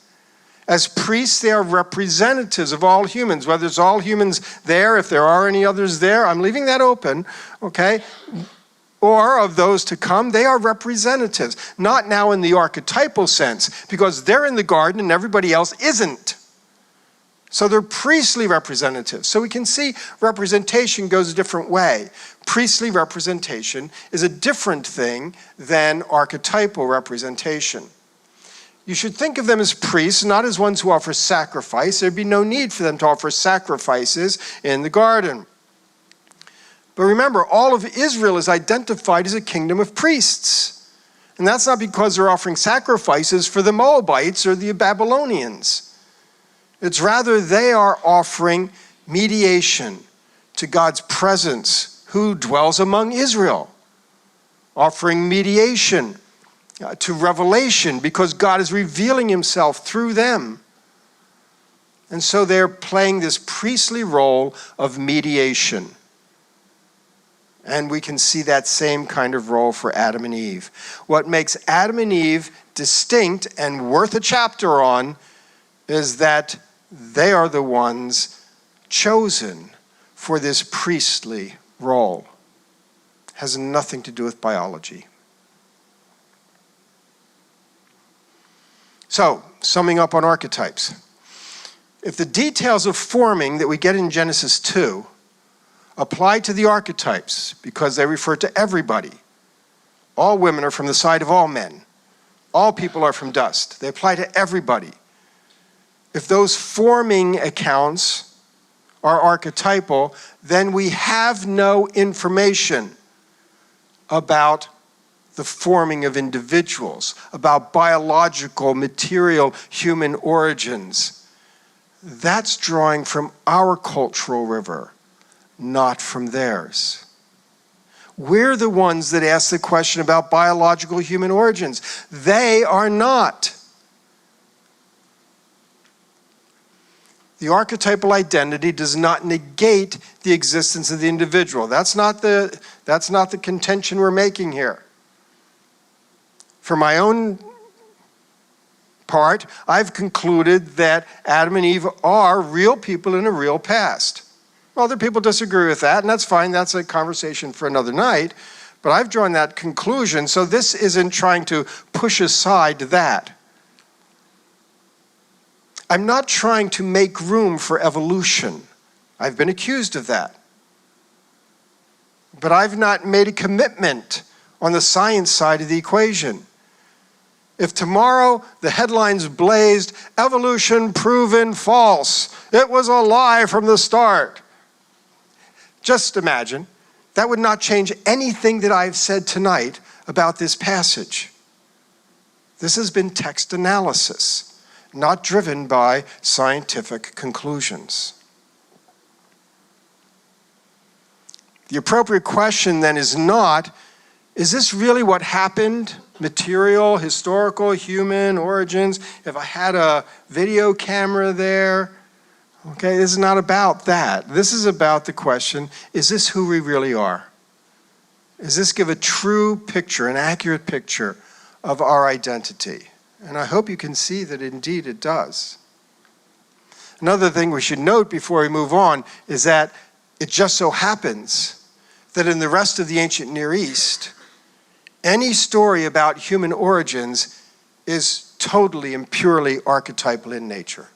A: As priests, they are representatives of all humans, whether it's all humans there, if there are any others there, I'm leaving that open, okay? Or of those to come, they are representatives. Not now in the archetypal sense, because they're in the garden and everybody else isn't. So they're priestly representatives. So we can see representation goes a different way. Priestly representation is a different thing than archetypal representation. You should think of them as priests, not as ones who offer sacrifice. There'd be no need for them to offer sacrifices in the garden. But remember, all of Israel is identified as a kingdom of priests. And that's not because they're offering sacrifices for the Moabites or the Babylonians. It's rather they are offering mediation to God's presence, who dwells among Israel. Offering mediation to revelation, because God is revealing himself through them. And so they're playing this priestly role of mediation. And we can see that same kind of role for Adam and Eve. What makes Adam and Eve distinct and worth a chapter on is that they are the ones chosen for this priestly role. It has nothing to do with biology. So, summing up on archetypes. If the details of forming that we get in Genesis 2 apply to the archetypes, because they refer to everybody, all women are from the side of all men, all people are from dust, they apply to everybody. If those forming accounts are archetypal, then we have no information about the forming of individuals, about biological, material, human origins. That's drawing from our cultural river, not from theirs. We're the ones that ask the question about biological human origins. They are not. The archetypal identity does not negate the existence of the individual. That's not the contention we're making here. For my own part, I've concluded that Adam and Eve are real people in a real past. Other people disagree with that, and that's fine. That's a conversation for another night. But I've drawn that conclusion, so this isn't trying to push aside that. I'm not trying to make room for evolution. I've been accused of that. But I've not made a commitment on the science side of the equation. If tomorrow the headlines blazed, evolution proven false, it was a lie from the start. Just imagine, that would not change anything that I've said tonight about this passage. This has been text analysis, not driven by scientific conclusions. The appropriate question then is not, is this really what happened? Material, historical, human origins. If I had a video camera there, okay, this is not about that. This is about the question, is this who we really are? Does this give a true picture, an accurate picture of our identity? And I hope you can see that indeed it does. Another thing we should note before we move on is that it just so happens that in the rest of the ancient Near East, any story about human origins is totally and purely archetypal in nature.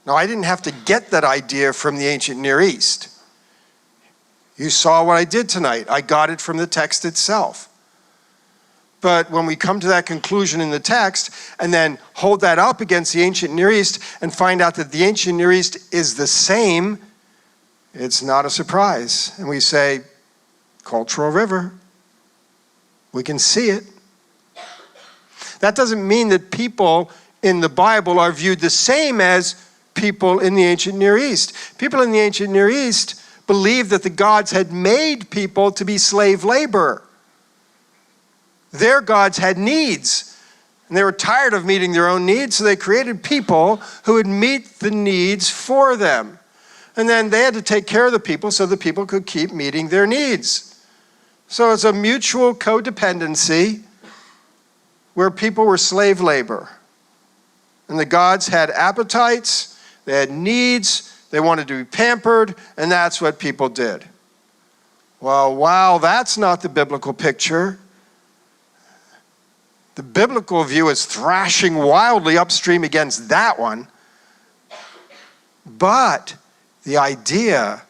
A: Now, I didn't have to get that idea from the ancient Near East. You saw what I did tonight. I got it from the text itself. But when we come to that conclusion in the text and then hold that up against the ancient Near East and find out that the ancient Near East is the same, it's not a surprise. And we say, cultural river. We can see it. That doesn't mean that people in the Bible are viewed the same as people in the ancient Near East. People in the ancient Near East believed that the gods had made people to be slave labor. Their gods had needs, and they were tired of meeting their own needs, so they created people who would meet the needs for them. And then they had to take care of the people so the people could keep meeting their needs. So it's a mutual codependency where people were slave labor. And the gods had appetites, they had needs, they wanted to be pampered, and that's what people did. Well, wow, that's not the biblical picture. The biblical view is thrashing wildly upstream against that one. But the idea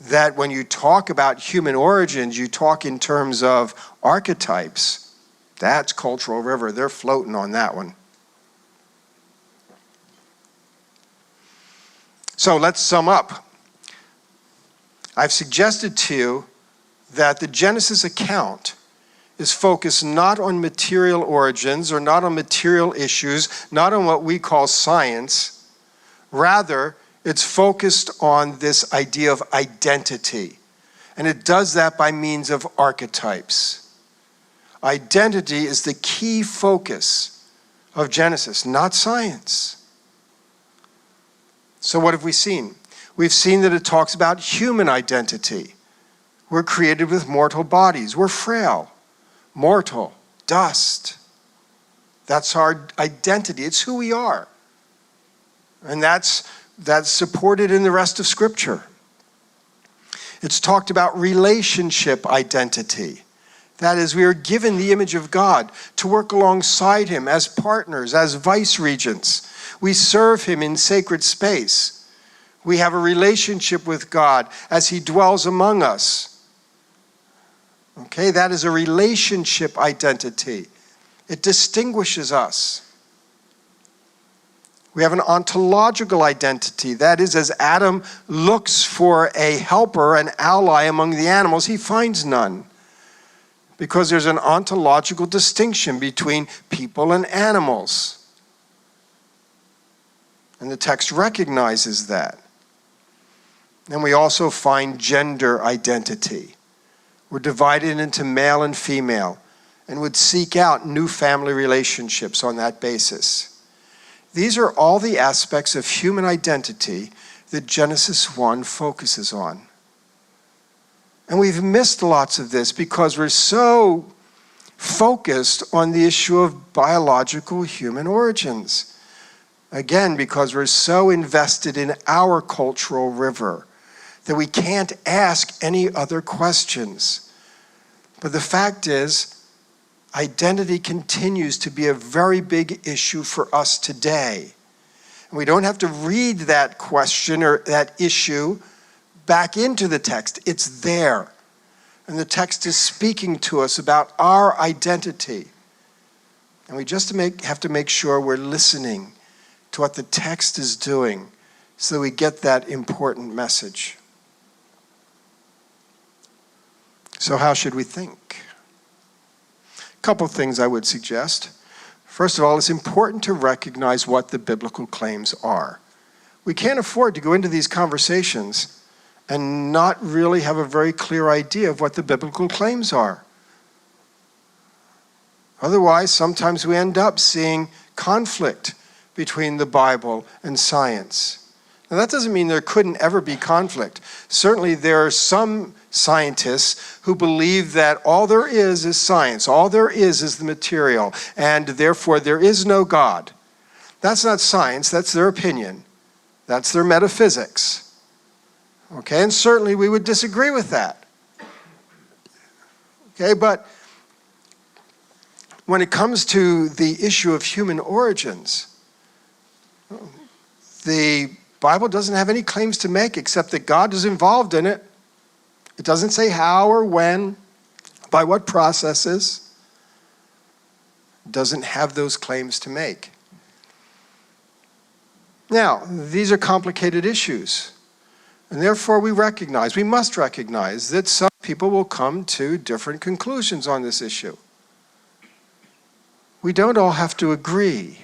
A: that when you talk about human origins, you talk in terms of archetypes, that's cultural river. They're floating on that one. So let's sum up. I've suggested to you that the Genesis account is focused not on material origins or not on material issues, not on what we call science. Rather, it's focused on this idea of identity. And it does that by means of archetypes. Identity is the key focus of Genesis, not science. So what have we seen? We've seen that it talks about human identity. We're created with mortal bodies. We're frail, mortal, dust. That's our identity. It's who we are. And that's supported in the rest of Scripture. It's talked about relationship identity. That is, we are given the image of God to work alongside him as partners, as vice-regents. We serve him in sacred space. We have a relationship with God as he dwells among us. Okay, that is a relationship identity. It distinguishes us. We have an ontological identity. That is, as Adam looks for a helper, an ally among the animals, he finds none. Because there's an ontological distinction between people and animals. And the text recognizes that. And we also find gender identity. We're divided into male and female and would seek out new family relationships on that basis. These are all the aspects of human identity that Genesis 1 focuses on. And we've missed lots of this because we're so focused on the issue of biological human origins. Again, because we're so invested in our cultural river that we can't ask any other questions. But the fact is, identity continues to be a very big issue for us today. And we don't have to read that question or that issue back into the text. It's there. And the text is speaking to us about our identity. And we just have to make sure we're listening to what the text is doing so that we get that important message. So how should we think? A couple things I would suggest. First of all, it's important to recognize what the biblical claims are. We can't afford to go into these conversations and not really have a very clear idea of what the biblical claims are. Otherwise, sometimes we end up seeing conflict between the Bible and science. Now, that doesn't mean there couldn't ever be conflict. Certainly, there are some scientists who believe that all there is science, all there is the material, and therefore there is no God. That's not science, that's their opinion. That's their metaphysics. Okay, and certainly we would disagree with that. Okay, but when it comes to the issue of human origins, the Bible doesn't have any claims to make except that God is involved in it. It doesn't say how or when, by what processes. It doesn't have those claims to make. Now, these are complicated issues. And therefore we must recognize that some people will come to different conclusions on this issue. We don't all have to agree.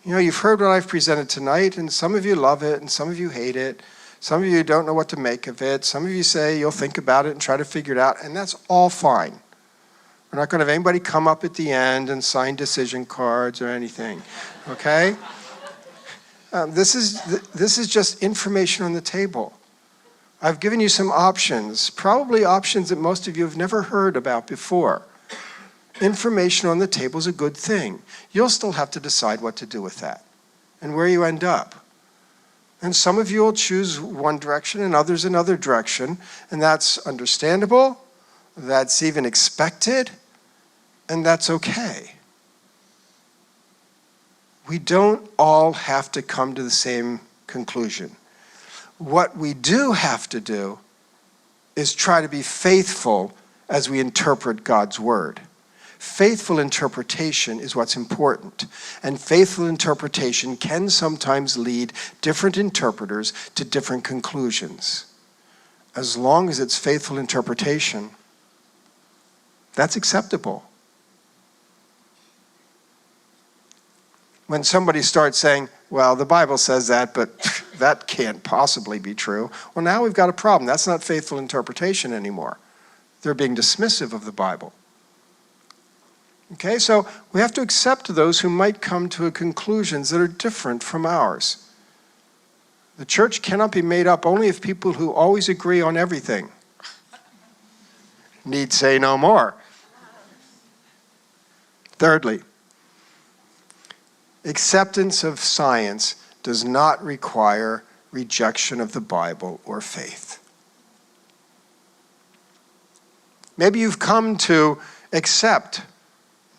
A: You've heard what I've presented tonight, and some of you love it, and some of you hate it. Some of you don't know what to make of it. Some of you say you'll think about it and try to figure it out, and that's all fine. We're not going to have anybody come up at the end and sign decision cards or anything, okay? This is just information on the table. I've given you some options, probably options that most of you have never heard about before. Information on the table is a good thing. You'll still have to decide what to do with that and where you end up. And some of you will choose one direction and others another direction, and that's understandable, that's even expected, and that's okay. We don't all have to come to the same conclusion. What we do have to do is try to be faithful as we interpret God's word. Faithful interpretation is what's important, and faithful interpretation can sometimes lead different interpreters to different conclusions. As long as it's faithful interpretation, that's acceptable. When somebody starts saying, well, the Bible says that, but that can't possibly be true, well, now we've got a problem. That's not faithful interpretation anymore. They're being dismissive of the Bible. Okay, so we have to accept those who might come to conclusions that are different from ours. The church cannot be made up only of people who always agree on everything. Need say no more. Thirdly, acceptance of science does not require rejection of the Bible or faith. Maybe you've come to accept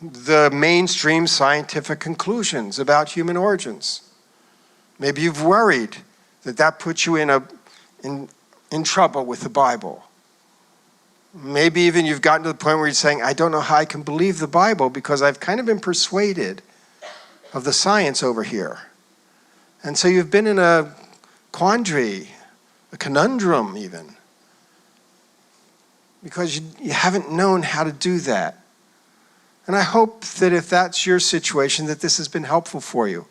A: the mainstream scientific conclusions about human origins. Maybe you've worried that that puts you in trouble with the Bible. Maybe even you've gotten to the point where you're saying, I don't know how I can believe the Bible because I've kind of been persuaded of the science over here. And so you've been in a quandary, a conundrum even, because you haven't known how to do that. And I hope that if that's your situation, that this has been helpful for you,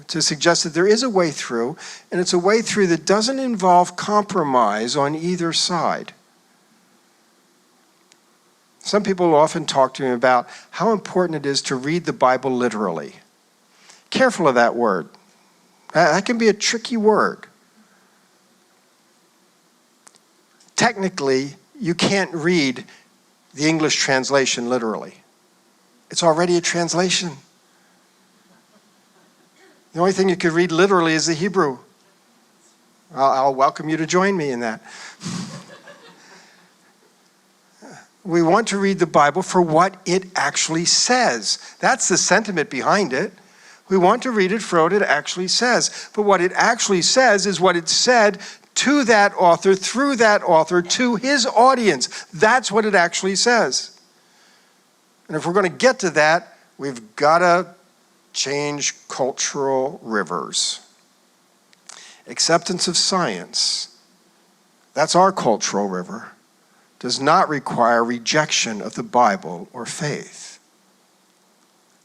A: to suggest that there is a way through, and it's a way through that doesn't involve compromise on either side. Some people often talk to me about how important it is to read the Bible literally. Careful of that word. That can be a tricky word. Technically, you can't read the English translation literally. It's already a translation. The only thing you could read literally is the Hebrew. I'll welcome you to join me in that. We want to read the Bible for what it actually says. That's the sentiment behind it. We want to read it for what it actually says. But what it actually says is what it said to that author, through that author, to his audience. That's what it actually says. And if we're going to get to that, we've got to change cultural rivers. Acceptance of science, that's our cultural river, does not require rejection of the Bible or faith.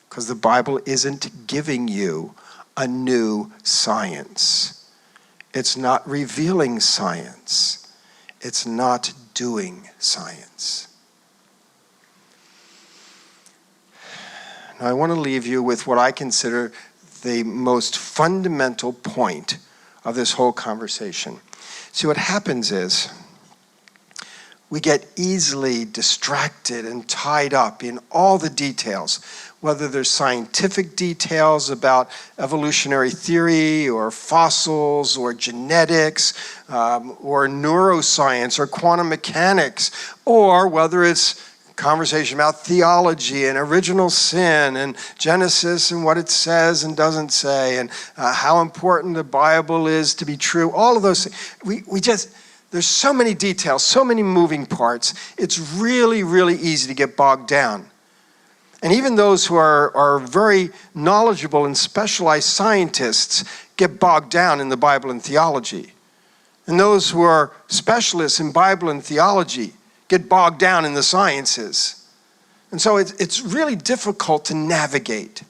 A: Because the Bible isn't giving you a new science. It's not revealing science. It's not doing science. Now, I want to leave you with what I consider the most fundamental point of this whole conversation. See, what happens is we get easily distracted and tied up in all the details, whether there's scientific details about evolutionary theory or fossils or genetics or neuroscience or quantum mechanics, or whether it's conversation about theology and original sin and Genesis and what it says and doesn't say and how important the Bible is to be true. All of those things. There's so many details, so many moving parts. It's really, really easy to get bogged down. And even those who are very knowledgeable and specialized scientists get bogged down in the Bible and theology. And those who are specialists in Bible and theology get bogged down in the sciences. And so it's really difficult to navigate.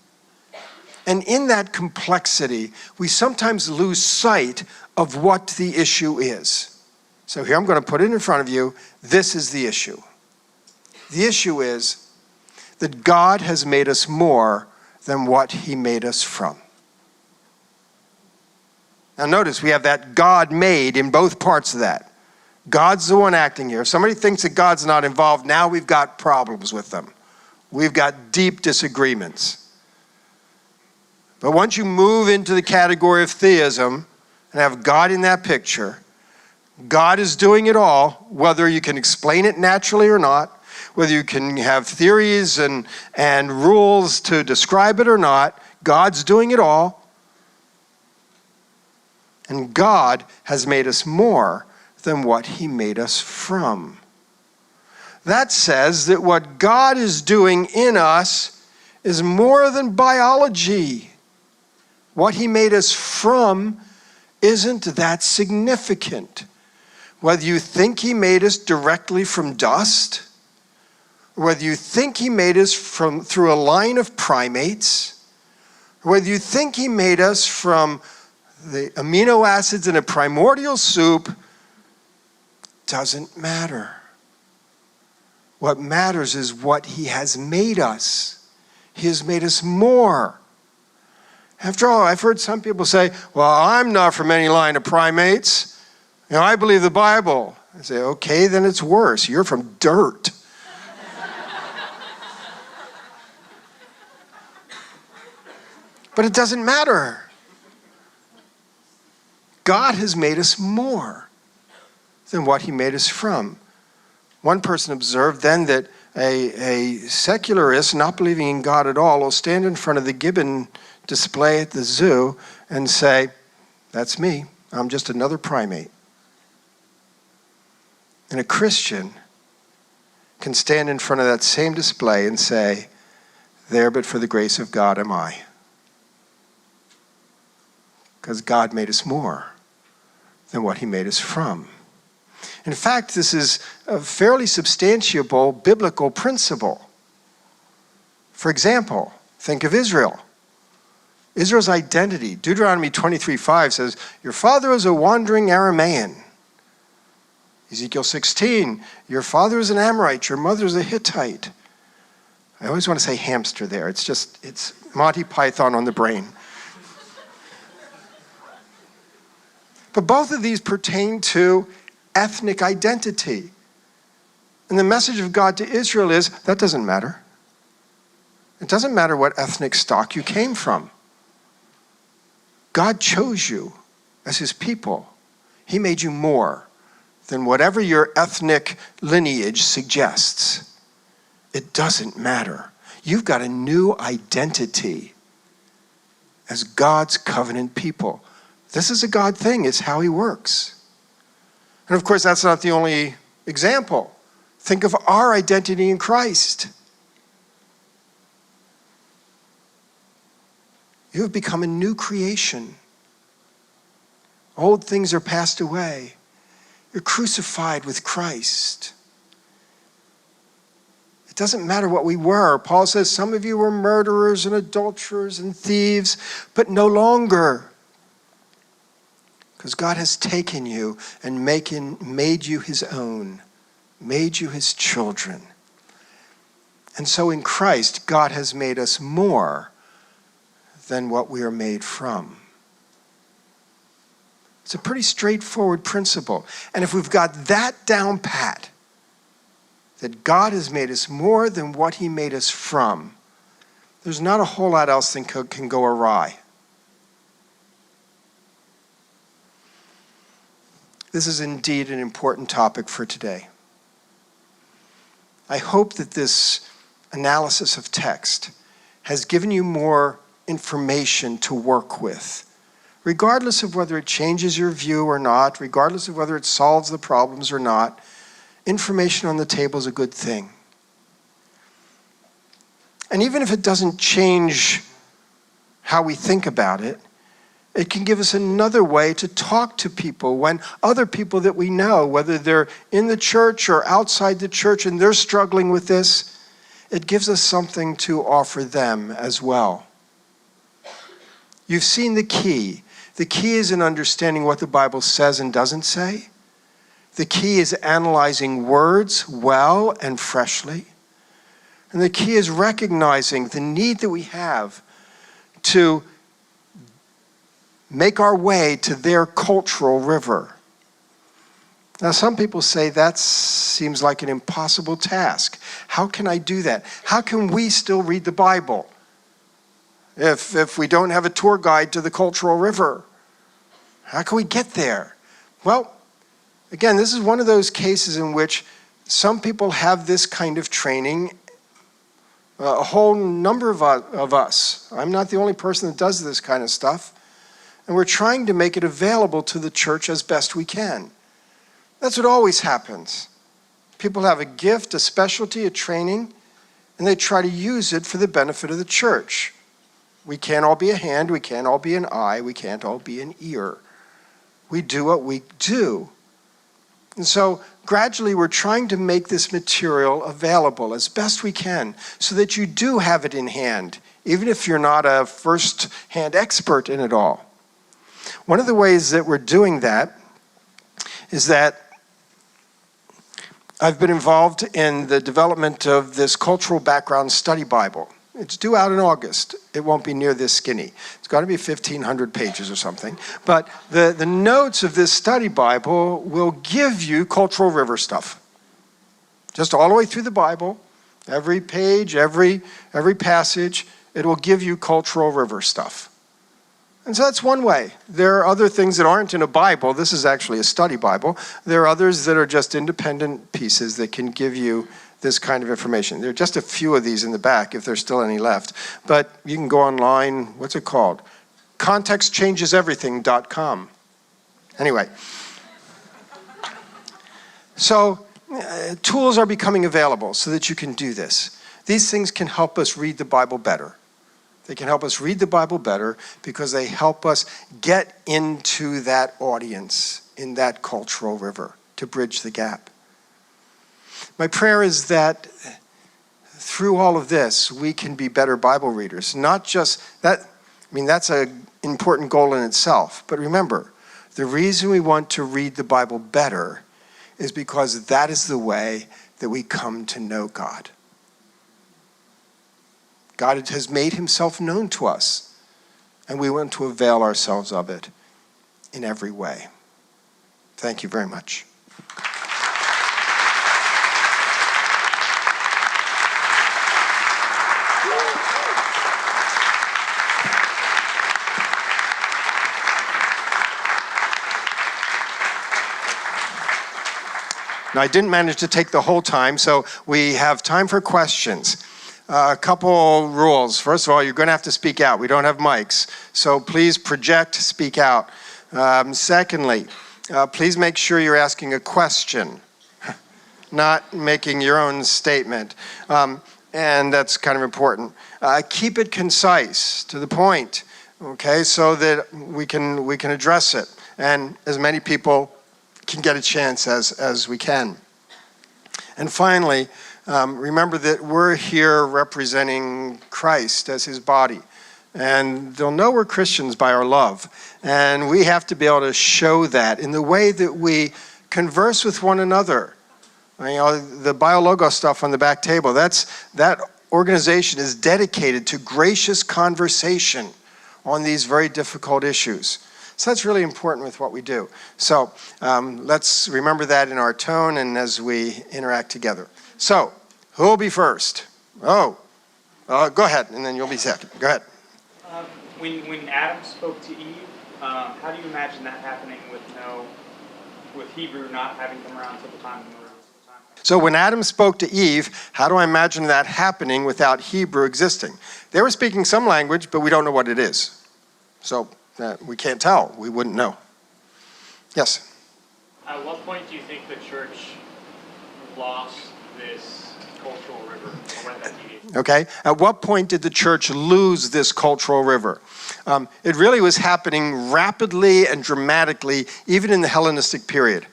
A: And in that complexity, we sometimes lose sight of what the issue is. So here I'm going to put it in front of you. This is the issue. The issue is that God has made us more than what he made us from. Now notice we have that God made in both parts of that. God's the one acting here. If somebody thinks that God's not involved, now we've got problems with them. We've got deep disagreements. But once you move into the category of theism and have God in that picture, God is doing it all, whether you can explain it naturally or not, whether you can have theories and rules to describe it or not, God's doing it all. And God has made us more than what he made us from. That says that what God is doing in us is more than biology. What he made us from isn't that significant. Whether you think he made us directly from dust, or whether you think he made us through a line of primates, or whether you think he made us from the amino acids in a primordial soup, doesn't matter. What matters is what he has made us. He has made us more. After all, I've heard some people say, well, I'm not from any line of primates. I believe the Bible. I say, okay, then it's worse. You're from dirt. But it doesn't matter. God has made us more than what he made us from. One person observed then that a secularist, not believing in God at all, will stand in front of the gibbon display at the zoo and say, that's me, I'm just another primate. And a Christian can stand in front of that same display and say, there but for the grace of God am I. Because God made us more than what he made us from. In fact, this is a fairly substantiable biblical principle. For example, think of Israel. Israel's identity. Deuteronomy 23:5 says, your father is a wandering Aramaean. Ezekiel 16, your father is an Amorite, your mother is a Hittite. I always want to say hamster there. It's Monty Python on the brain. But both of these pertain to ethnic identity. And the message of God to Israel is, that doesn't matter. It doesn't matter what ethnic stock you came from. God chose you as his people. He made you more than whatever your ethnic lineage suggests. It doesn't matter. You've got a new identity as God's covenant people. This is a God thing. It's how he works. And of course, that's not the only example. Think of our identity in Christ. You have become a new creation. Old things are passed away. You're crucified with Christ. It doesn't matter what we were. Paul says some of you were murderers and adulterers and thieves, but no longer. Because God has taken you and made you his own, made you his children. And so in Christ, God has made us more than what we are made from. It's a pretty straightforward principle. And if we've got that down pat, that God has made us more than what he made us from, there's not a whole lot else that can go awry. This is indeed an important topic for today. I hope that this analysis of text has given you more information to work with, regardless of whether it changes your view or not, regardless of whether it solves the problems or not. Information on the table is a good thing. And even if it doesn't change how we think about it, it can give us another way to talk to people when other people that we know, whether they're in the church or outside the church and they're struggling with this, it gives us something to offer them as well. You've seen the key. The key is in understanding what the Bible says and doesn't say. The key is analyzing words well and freshly. And the key is recognizing the need that we have to make our way to their cultural river. Now, some people say that seems like an impossible task. How can I do that? How can we still read the Bible if we don't have a tour guide to the cultural river? How can we get there? Well, again, this is one of those cases in which some people have this kind of training. A whole number of us. I'm not the only person that does this kind of stuff. And we're trying to make it available to the church as best we can. That's what always happens. People have a gift, a specialty, a training, and they try to use it for the benefit of the church. We can't all be a hand, we can't all be an eye, we can't all be an ear. We do what we do. And so gradually we're trying to make this material available as best we can so that you do have it in hand, even if you're not a first-hand expert in it all. One of the ways that we're doing that is that I've been involved in the development of this Cultural Background Study Bible. It's due out in August. It won't be near this skinny. It's got to be 1,500 pages or something. But the notes of this study Bible will give you cultural river stuff. Just all the way through the Bible, every page, every passage, it will give you cultural river stuff. And so that's one way. There are other things that aren't in a Bible. This is actually a study Bible. There are others that are just independent pieces that can give you this kind of information. There are just a few of these in the back, if there's still any left. But you can go online, what's it called? contextchangeseverything.com. Anyway. So tools are becoming available so that you can do this. These things can help us read the Bible better. They can help us read the Bible better because they help us get into that audience, in that cultural river, to bridge the gap. My prayer is that through all of this, we can be better Bible readers. Not just that, that's an important goal in itself. But remember, the reason we want to read the Bible better is because that is the way that we come to know God. God has made himself known to us, and we want to avail ourselves of it in every way. Thank you very much. Now, I didn't manage to take the whole time, so we have time for questions. A couple rules. First of all, you're going to have to speak out. We don't have mics, so please project, speak out. Secondly, please make sure you're asking a question, not making your own statement. And that's kind of important. Keep it concise, to the point, okay, so that we can address it, and as many people can get a chance as we can. And finally, remember that we're here representing Christ as his body. And they'll know we're Christians by our love. And we have to be able to show that in the way that we converse with one another. The BioLogos stuff on the back table, that organization is dedicated to gracious conversation on these very difficult issues. So that's really important with what we do. So let's remember that in our tone and as we interact together. So, who will be first? Go ahead, and then you'll be second. Go ahead.
B: When Adam spoke to Eve, how do you imagine that happening with Hebrew not having come around until the time of Moses?
A: So when Adam spoke to Eve, how do I imagine that happening without Hebrew existing? They were speaking some language, but we don't know what it is. So we can't tell. We wouldn't know. Yes?
C: At what point do you think the church lost this cultural river? Or went that deviation?
A: Okay. At what point did the church lose this cultural river? It really was happening rapidly and dramatically, even in the Hellenistic period.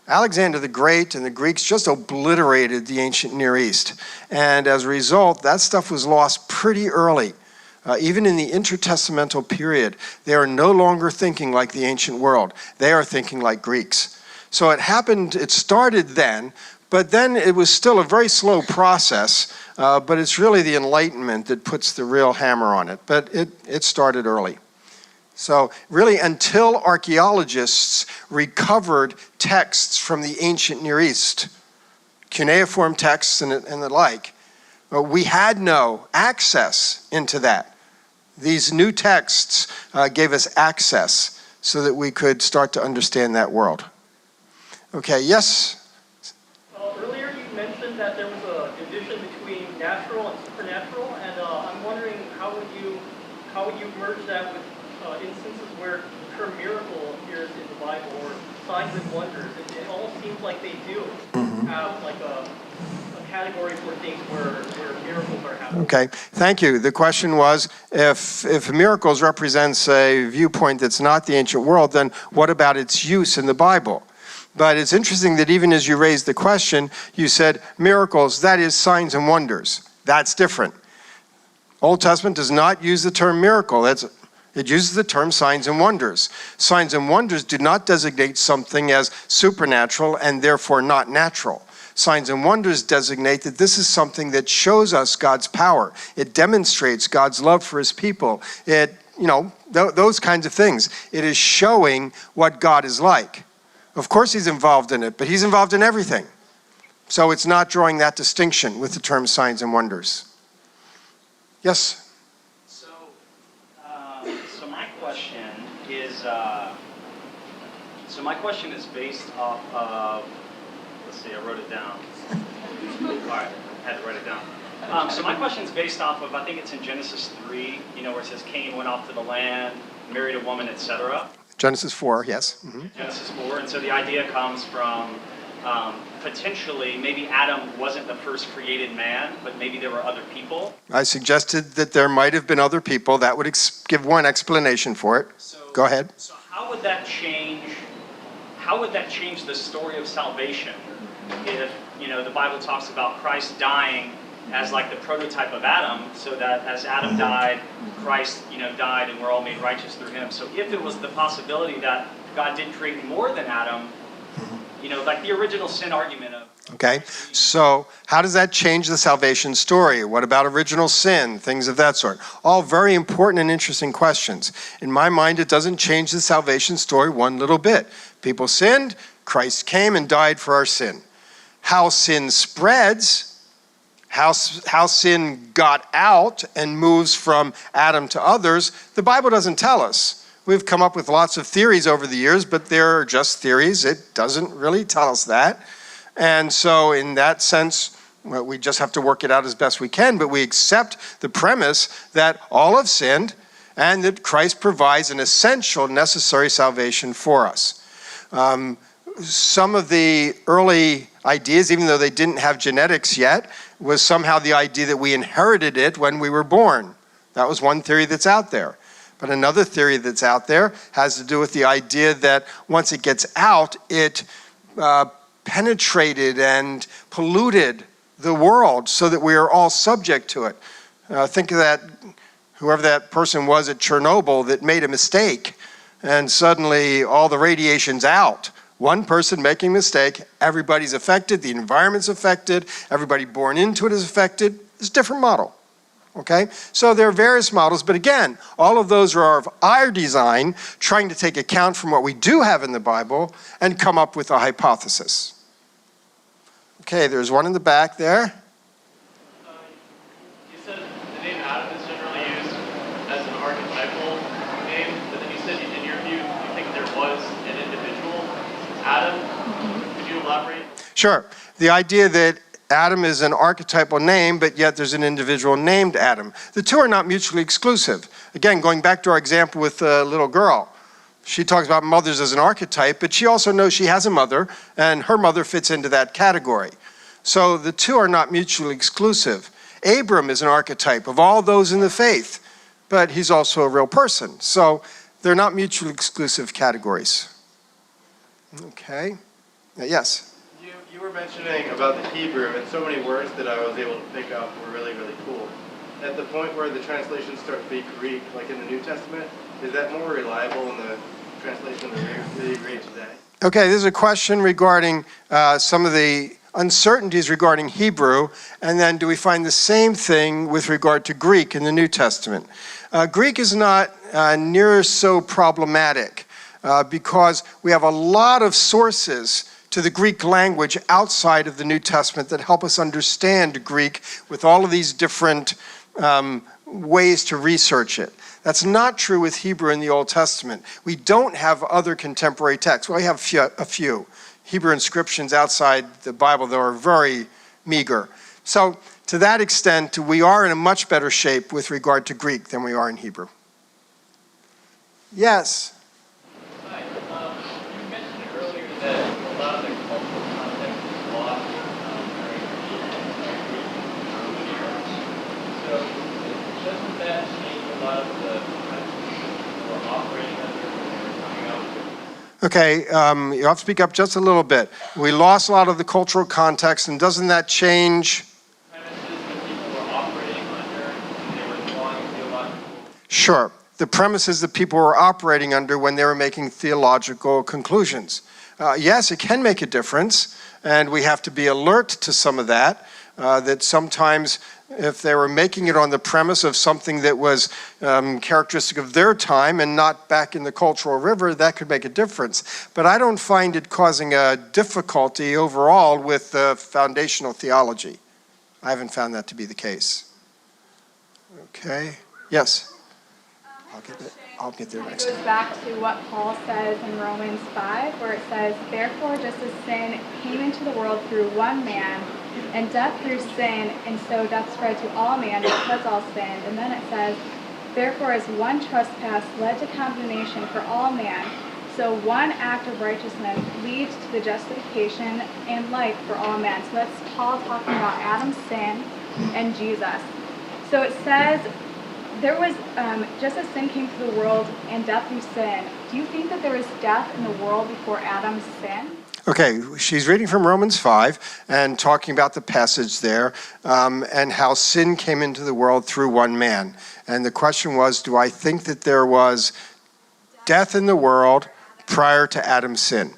A: Alexander the Great and the Greeks just obliterated the ancient Near East. And as a result, that stuff was lost pretty early. Even in the intertestamental period, they are no longer thinking like the ancient world. They are thinking like Greeks. So it started then, but then it was still a very slow process, but it's really the Enlightenment that puts the real hammer on it. But it started early. So really, until archaeologists recovered texts from the ancient Near East, cuneiform texts and the like, we had no access into that. These new texts gave us access so that we could start to understand that world. Okay, yes?
D: Earlier you mentioned that there was a division between natural and supernatural, and I'm wondering how would you merge that with instances where the term miracle appears in the Bible, or signs and wonders? It almost seems like they do have like a category for things where miracles are happening.
A: Okay, thank you. The question was, if miracles represents a viewpoint that's not the ancient world, then what about its use in the Bible? But it's interesting that even as you raised the question, you said miracles, that is signs and wonders. That's different. Old Testament does not use the term miracle. It uses the term signs and wonders. Signs and wonders do not designate something as supernatural and therefore not natural. Signs and wonders designate that this is something that shows us God's power. It demonstrates God's love for his people. Those kinds of things. It is showing what God is like. Of course he's involved in it, but he's involved in everything. So it's not drawing that distinction with the term signs and wonders. Yes?
E: So my question is based off of, let's see, I wrote it down. All right, I had to write it down. So my question is based off of, I think it's in Genesis 3, where it says Cain went off to the land, married a woman, etc.
A: Genesis 4, yes.
E: Genesis 4, and so the idea comes from potentially maybe Adam wasn't the first created man, but maybe there were other people.
A: I suggested that there might have been other people. That would give one explanation for it. Go ahead.
E: So how would that change the story of salvation if, the Bible talks about Christ dying as like the prototype of Adam, so that as Adam died, Christ, died, and we're all made righteous through him. So if it was the possibility that God did create more than Adam, like the original sin argument of...
A: Okay, so how does that change the salvation story? What about original sin? Things of that sort. All very important and interesting questions. In my mind, it doesn't change the salvation story one little bit. People sinned, Christ came and died for our sin. How sin spreads, how sin got out and moves from Adam to others, the Bible doesn't tell us. We've come up with lots of theories over the years, but they're just theories. It doesn't really tell us that. And so in that sense, we just have to work it out as best we can, but we accept the premise that all have sinned and that Christ provides an essential, necessary salvation for us. Some of the early ideas, even though they didn't have genetics yet, was somehow the idea that we inherited it when we were born. That was one theory that's out there. But another theory that's out there has to do with the idea that once it gets out, it penetrated and polluted the world so that we are all subject to it. Think of that, whoever that person was at Chernobyl that made a mistake, and suddenly all the radiation's out. One person making a mistake, everybody's affected, the environment's affected, everybody born into it is affected. It's a different model. Okay, so there are various models, but again, all of those are of our design, trying to take account from what we do have in the Bible and come up with a hypothesis. Okay, there's one in the back there.
C: You said the name Adam is generally used as an archetypal name, but then you said in your view, you think there was an individual Adam. Could you elaborate?
A: Sure. The idea that Adam is an archetypal name, but yet there's an individual named Adam. The two are not mutually exclusive. Again, going back to our example with the little girl, she talks about mothers as an archetype, but she also knows she has a mother, and her mother fits into that category. So the two are not mutually exclusive. Abram is an archetype of all those in the faith, but he's also a real person. So they're not mutually exclusive categories. Okay. Yes?
F: You were mentioning about the Hebrew, and so many words that I was able to pick up were really, really cool. at the point where the translations start to be Greek, like in the New Testament, is that more reliable in the translation that we read today?
A: Okay, this is a question regarding some of the uncertainties regarding Hebrew, and then do we find the same thing with regard to Greek in the New Testament? Greek is not near so problematic because we have a lot of sources to the Greek language outside of the New Testament that help us understand Greek with all of these different ways to research it. That's not true with Hebrew in the Old Testament. We don't have other contemporary texts. Well, we have a few Hebrew inscriptions outside the Bible that are very meager. So to that extent, we are in a much better shape with regard to Greek than we are in Hebrew. Yes?
C: Hi. You mentioned earlier that a lot of the cultural context is lost during the Greek era. So doesn't that change a lot of the kind of people who are operating under when they were coming out with?
A: Okay, you have to speak up just a little bit. We lost a lot of the cultural context, and doesn't that change?
C: Premises that people were operating under when they were drawing theological.
A: Sure. The premises that people were operating under when they were making theological conclusions. Yes, it can make a difference, and we have to be alert to some of that, that sometimes if they were making it on the premise of something that was characteristic of their time and not back in the cultural river, that could make a difference. But I don't find it causing a difficulty overall with foundational theology. I haven't found that to be the case. Okay, yes? I'll get there next
G: It goes back to what Paul says in Romans 5, where it says, "Therefore, just as sin came into the world through one man, and death through sin, and so death spread to all men because all sinned." And then it says, "Therefore, as one trespass led to condemnation for all men, so one act of righteousness leads to the justification and life for all men." So that's Paul talking about Adam's sin and Jesus. So it says, there was, just as sin came to the world and death through sin, do you think that there was death in the world before Adam's sin?
A: Okay, she's reading from Romans 5 and talking about the passage there and how sin came into the world through one man. And the question was, do I think that there was death in the world prior to Adam's sin?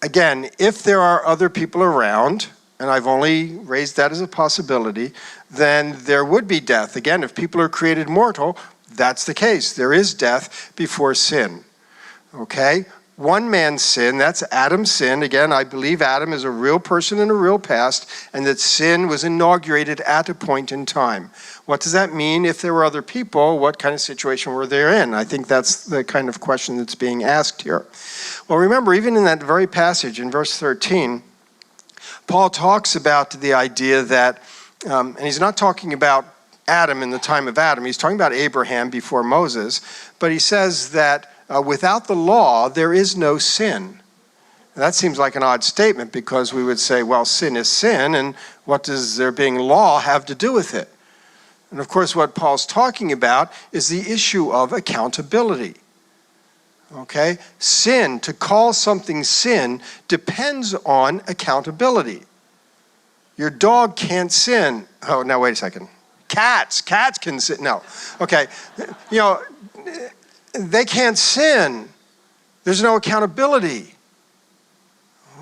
A: Again, if there are other people around, and I've only raised that as a possibility, then there would be death. Again, if people are created mortal, that's the case. There is death before sin. Okay? One man's sin, that's Adam's sin. Again, I believe Adam is a real person in a real past, and that sin was inaugurated at a point in time. What does that mean? If there were other people, what kind of situation were they in? I think that's the kind of question that's being asked here. Well, remember, even in that very passage, in verse 13, Paul talks about the idea that, and he's not talking about Adam in the time of Adam, he's talking about Abraham before Moses, but he says that without the law, there is no sin. That seems like an odd statement because we would say, well, sin is sin, and what does there being law have to do with it? And of course, what Paul's talking about is the issue of accountability. Okay? Sin, to call something sin, depends on accountability. Your dog can't sin. Oh, now wait a second. Cats can sin. No. Okay. You know, they can't sin. There's no accountability.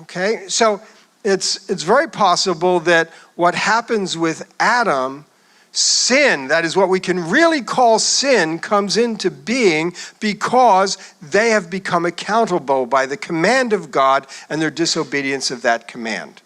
A: Okay? So it's very possible that what happens with Adam, sin, that is what we can really call sin, comes into being because they have become accountable by the command of God and their disobedience of that command.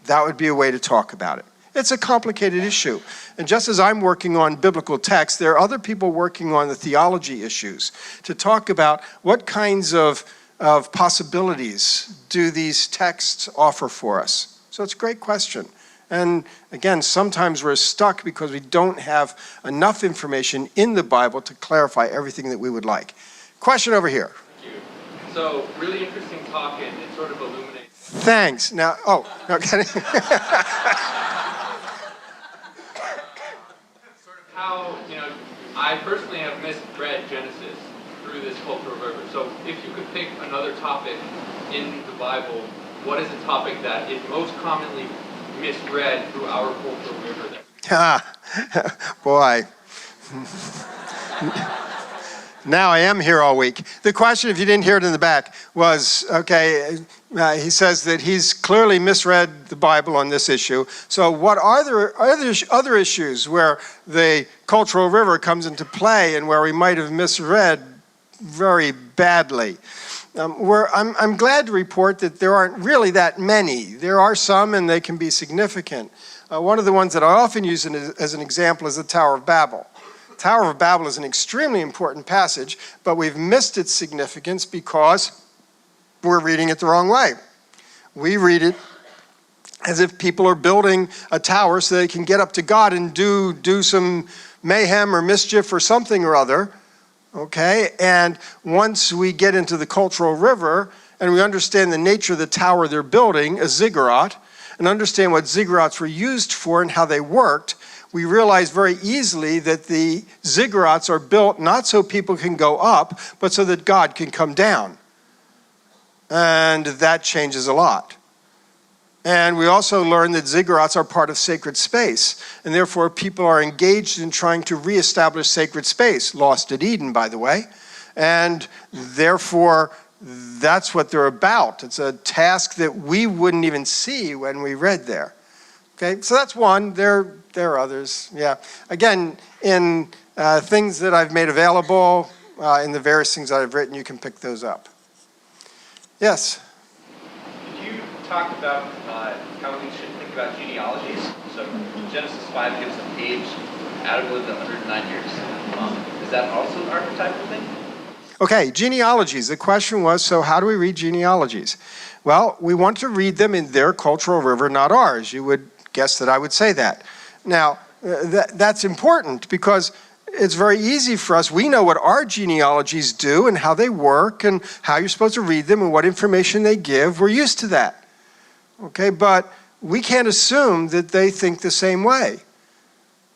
A: That would be a way to talk about it. It's a complicated issue. And just as I'm working on biblical texts, there are other people working on the theology issues to talk about what kinds of possibilities do these texts offer for us. So it's a great question. And again, sometimes we're stuck because we don't have enough information in the Bible to clarify everything that we would like. Question over here.
C: Thank you. So, really interesting talk, and it sort of illuminates.
A: Thanks. Now, oh, okay.
C: Sort of how, I personally have misread Genesis through this cultural river. So, if you could pick another topic in the Bible, what is the topic that is most commonly misread through our cultural river?
A: Boy. Now I am here all week. The question, if you didn't hear it in the back, was, okay, he says that he's clearly misread the Bible on this issue. So what are there other issues where the cultural river comes into play and where we might have misread very badly? I'm glad to report that there aren't really that many. There are some, and they can be significant. One of the ones that I often use as an example is the Tower of Babel. Tower of Babel is an extremely important passage, but we've missed its significance because we're reading it the wrong way. We read it as if people are building a tower so they can get up to God and do some mayhem or mischief or something or other. Okay, and once we get into the cultural river and we understand the nature of the tower they're building, a ziggurat, and understand what ziggurats were used for and how they worked, we realize very easily that the ziggurats are built not so people can go up, but so that God can come down. And that changes a lot. And we also learn that ziggurats are part of sacred space, and therefore people are engaged in trying to reestablish sacred space, lost at Eden, by the way, and therefore that's what they're about. It's a task that we wouldn't even see when we read there. Okay, so that's one. There are others, yeah. Again, in things that I've made available, in the various things that I've written, you can pick those up. Yes?
C: Did you talk about how we should think about genealogies? So Genesis 5 gives an age. Adam lived 109 years. Is that also an archetypal thing?
A: Okay, genealogies. The question was, so how do we read genealogies? Well, we want to read them in their cultural river, not ours. You would guess that I would say that. Now, that's important because it's very easy for us. We know what our genealogies do and how they work and how you're supposed to read them and what information they give. We're used to that. Okay, but we can't assume that they think the same way,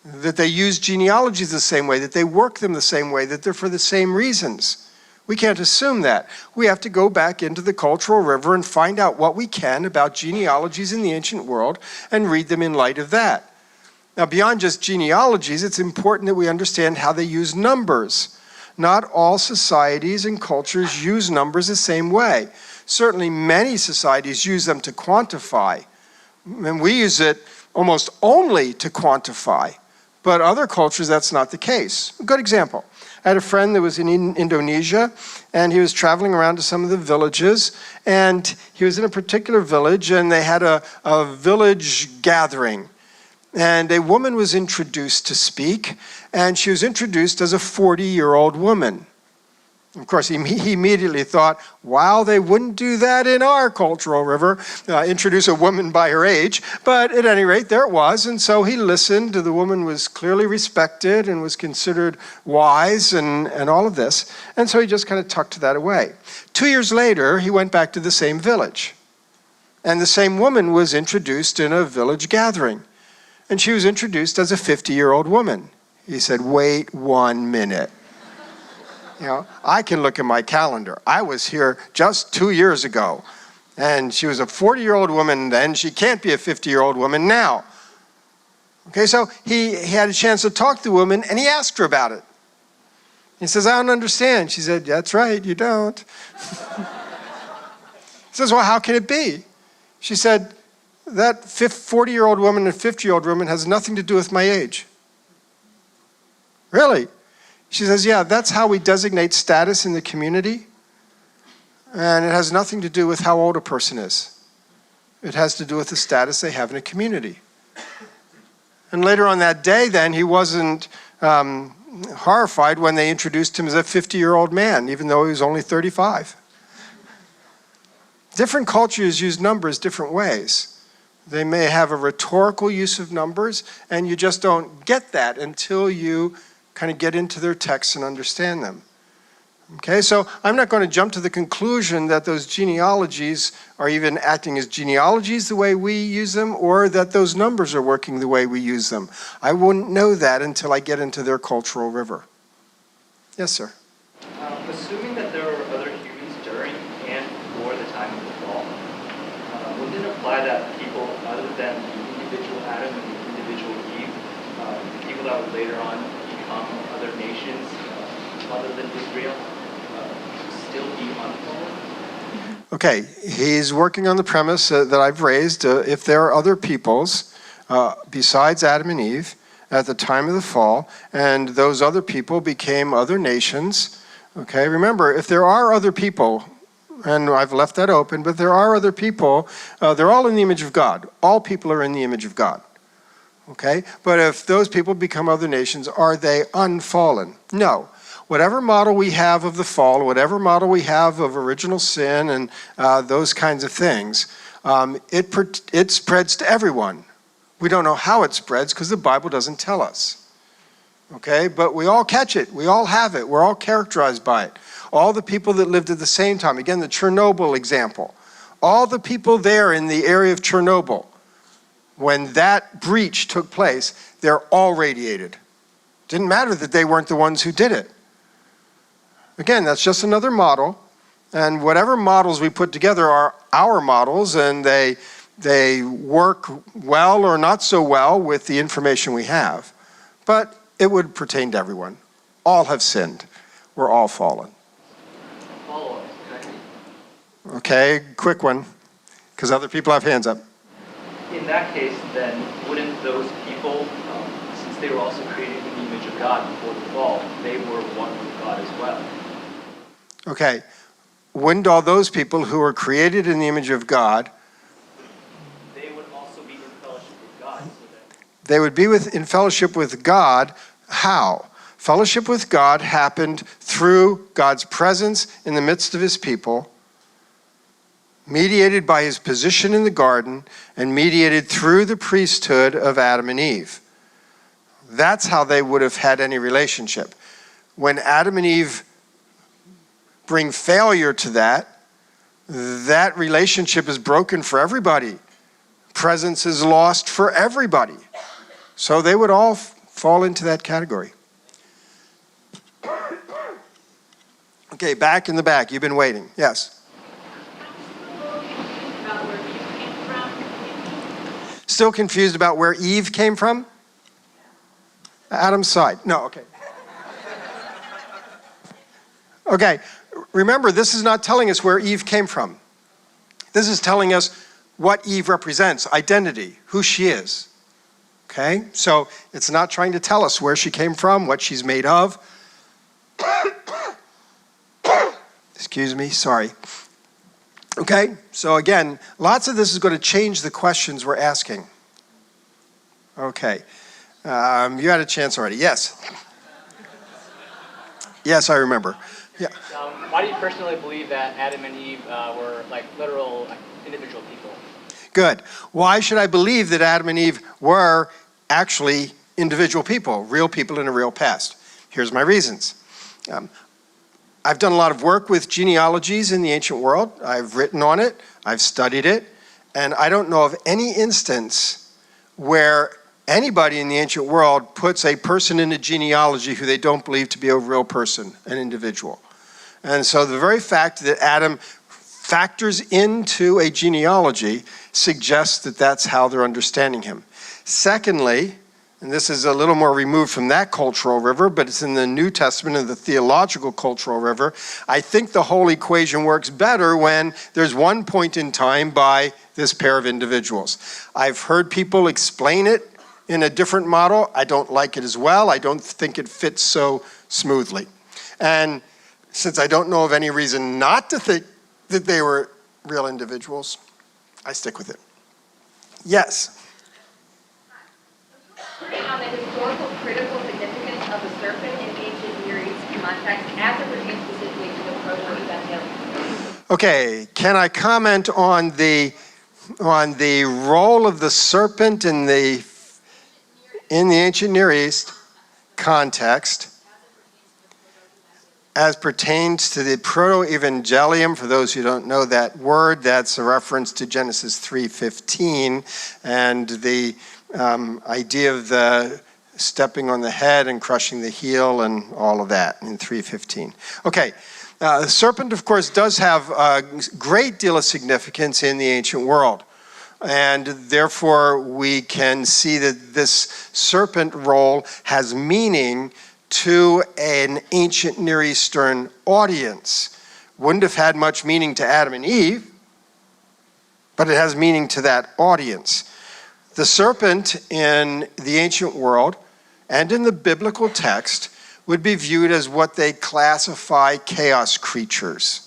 A: that they use genealogies the same way, that they work them the same way, that they're for the same reasons. We can't assume that. We have to go back into the cultural river and find out what we can about genealogies in the ancient world and read them in light of that. Now, beyond just genealogies, it's important that we understand how they use numbers. Not all societies and cultures use numbers the same way. Certainly, many societies use them to quantify. And we use it almost only to quantify. But other cultures, that's not the case. A good example. I had a friend that was in Indonesia, and he was traveling around to some of the villages, and he was in a particular village, and they had a village gathering. And a woman was introduced to speak, and she was introduced as a 40-year-old woman. Of course, he immediately thought, wow, they wouldn't do that in our cultural river, introduce a woman by her age. But at any rate, there it was. And so he listened. The woman was clearly respected and was considered wise and all of this. And so he just kind of tucked that away. 2 years later, he went back to the same village. And the same woman was introduced in a village gathering. And she was introduced as a 50-year-old woman. He said, wait 1 minute. You know, I can look at my calendar. I was here just 2 years ago, and she was a 40-year-old woman then. She can't be a 50-year-old woman now. Okay, so he had a chance to talk to the woman, and he asked her about it. He says, I don't understand. She said, that's right, you don't. He says, well, how can it be? She said, that 40-year-old woman and 50-year-old woman has nothing to do with my age. Really? She says, yeah, that's how we designate status in the community, and it has nothing to do with how old a person is. It has to do with the status they have in a community. And later on that day, then, he wasn't horrified when they introduced him as a 50-year-old man, even though he was only 35. Different cultures use numbers different ways. They may have a rhetorical use of numbers, and you just don't get that until you kind of get into their texts and understand them. Okay, so I'm not going to jump to the conclusion that those genealogies are even acting as genealogies the way we use them, or that those numbers are working the way we use them. I wouldn't know that until I get into their cultural river. Yes, sir?
H: Assuming that there were other humans during and before the time of the fall, wouldn't it apply that people other than the individual Adam and the individual Eve the people that would later on become other nations other than Israel still be unfallen?
A: Okay, he's working on the premise that I've raised. If there are other peoples besides Adam and Eve at the time of the fall, and those other people became other nations, okay, remember, if there are other people, and I've left that open, but there are other people, they're all in the image of God. All people are in the image of God, okay? But if those people become other nations, are they unfallen? No. Whatever model we have of the fall, whatever model we have of original sin and those kinds of things, it spreads to everyone. We don't know how it spreads because the Bible doesn't tell us. Okay, but we all catch it. We all have it. We're all characterized by it. All the people that lived at the same time. Again, the Chernobyl example. All the people there in the area of Chernobyl, when that breach took place, they're all radiated. Didn't matter that they weren't the ones who did it. Again, that's just another model. And whatever models we put together are our models, and they work well or not so well with the information we have. But it would pertain to everyone. All have sinned. We're all fallen.
H: Follow-up.
A: Okay, quick one, because other people have hands up.
H: In that case, then, wouldn't those people, since they were also created in the image of God before the fall, they were one with God as well?
A: Okay, wouldn't all those people who were created in the image of God,
H: They would also be in fellowship with God. So that
A: they would be in fellowship with God. How? Fellowship with God happened through God's presence in the midst of his people, mediated by his position in the garden, and mediated through the priesthood of Adam and Eve. That's how they would have had any relationship. When Adam and Eve bring failure to that, that relationship is broken for everybody. Presence is lost for everybody. So they would all fall into that category. Okay, back in the back. You've been waiting. Yes.
I: About where Eve came from.
A: Still confused about where Eve came from? Adam's side. No, okay. Okay, remember, this is not telling us where Eve came from. This is telling us what Eve represents, identity, who she is. Okay, so it's not trying to tell us where she came from, what she's made of. Excuse me, sorry. Okay, so again, lots of this is going to change the questions we're asking. Okay, you had a chance already. Yes. Yes, I remember. Yeah.
C: Why do you personally believe that Adam and Eve were like literal individual people?
A: Good. Why should I believe that Adam and Eve were actually individual people, real people in a real past? Here's my reasons. I've done a lot of work with genealogies in the ancient world. I've written on it, I've studied it, and I don't know of any instance where anybody in the ancient world puts a person in a genealogy who they don't believe to be a real person, an individual. And so the very fact that Adam factors into a genealogy suggests that that's how they're understanding him. Secondly, and this is a little more removed from that cultural river, but it's in the New Testament and the theological cultural river, I think the whole equation works better when there's one point in time by this pair of individuals. I've heard people explain it in a different model. I don't like it as well. I don't think it fits so smoothly. And since I don't know of any reason not to think that they were real individuals, I stick with it. Yes?
I: On the historical critical significance of the serpent in ancient Near East context as it pertains specifically to the proto-evangelium.
A: Okay, can I comment on the role of the serpent in the ancient Near East context as pertains to the proto-evangelium? For those who don't know that word, that's a reference to Genesis 3:15 and the idea of the stepping on the head and crushing the heel and all of that in 3:15. Okay, the serpent, of course, does have a great deal of significance in the ancient world. And therefore, we can see that this serpent role has meaning to an ancient Near Eastern audience. Wouldn't have had much meaning to Adam and Eve, but it has meaning to that audience. The serpent in the ancient world and in the biblical text would be viewed as what they classify chaos creatures.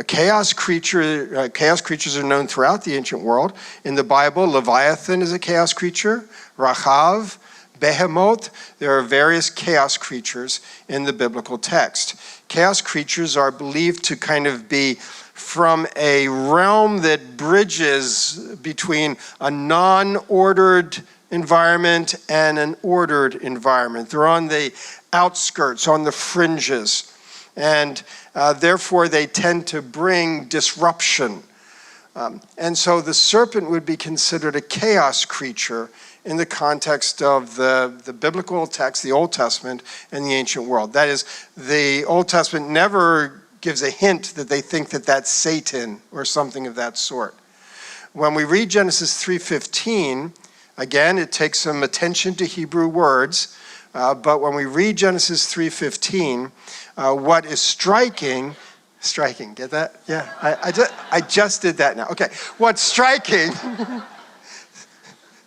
A: Chaos creatures are known throughout the ancient world. In the Bible, Leviathan is a chaos creature, Rahav, Behemoth. There are various chaos creatures in the biblical text. Chaos creatures are believed to kind of be from a realm that bridges between a non-ordered environment and an ordered environment. They're on the outskirts, on the fringes, and therefore they tend to bring disruption. And so the serpent would be considered a chaos creature in the context of the biblical text, the Old Testament, and the ancient world. That is, the Old Testament never gives a hint that they think that that's Satan or something of that sort. When we read Genesis 3:15, again, it takes some attention to Hebrew words, but when we read Genesis 3:15, what is striking, get that? Yeah, I just did that now. Okay, what's striking,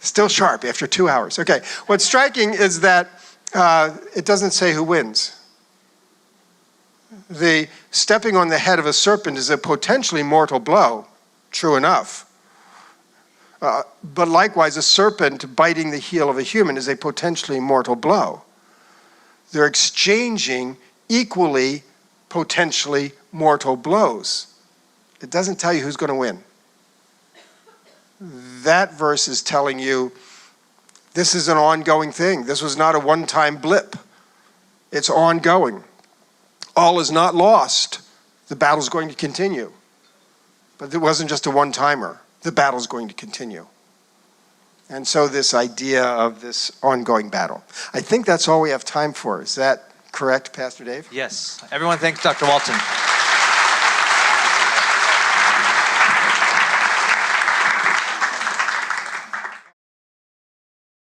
A: still sharp after 2 hours. Okay, what's striking is that it doesn't say who wins. The stepping on the head of a serpent is a potentially mortal blow, true enough. But likewise, a serpent biting the heel of a human is a potentially mortal blow. They're exchanging equally potentially mortal blows. It doesn't tell you who's going to win. That verse is telling you this is an ongoing thing. This was not a one-time blip. It's ongoing. All is not lost. The battle's going to continue. But it wasn't just a one-timer. The battle's going to continue. And so this idea of this ongoing battle. I think that's all we have time for. Is that correct, Pastor Dave?
J: Yes. Everyone thanks Dr. Walton.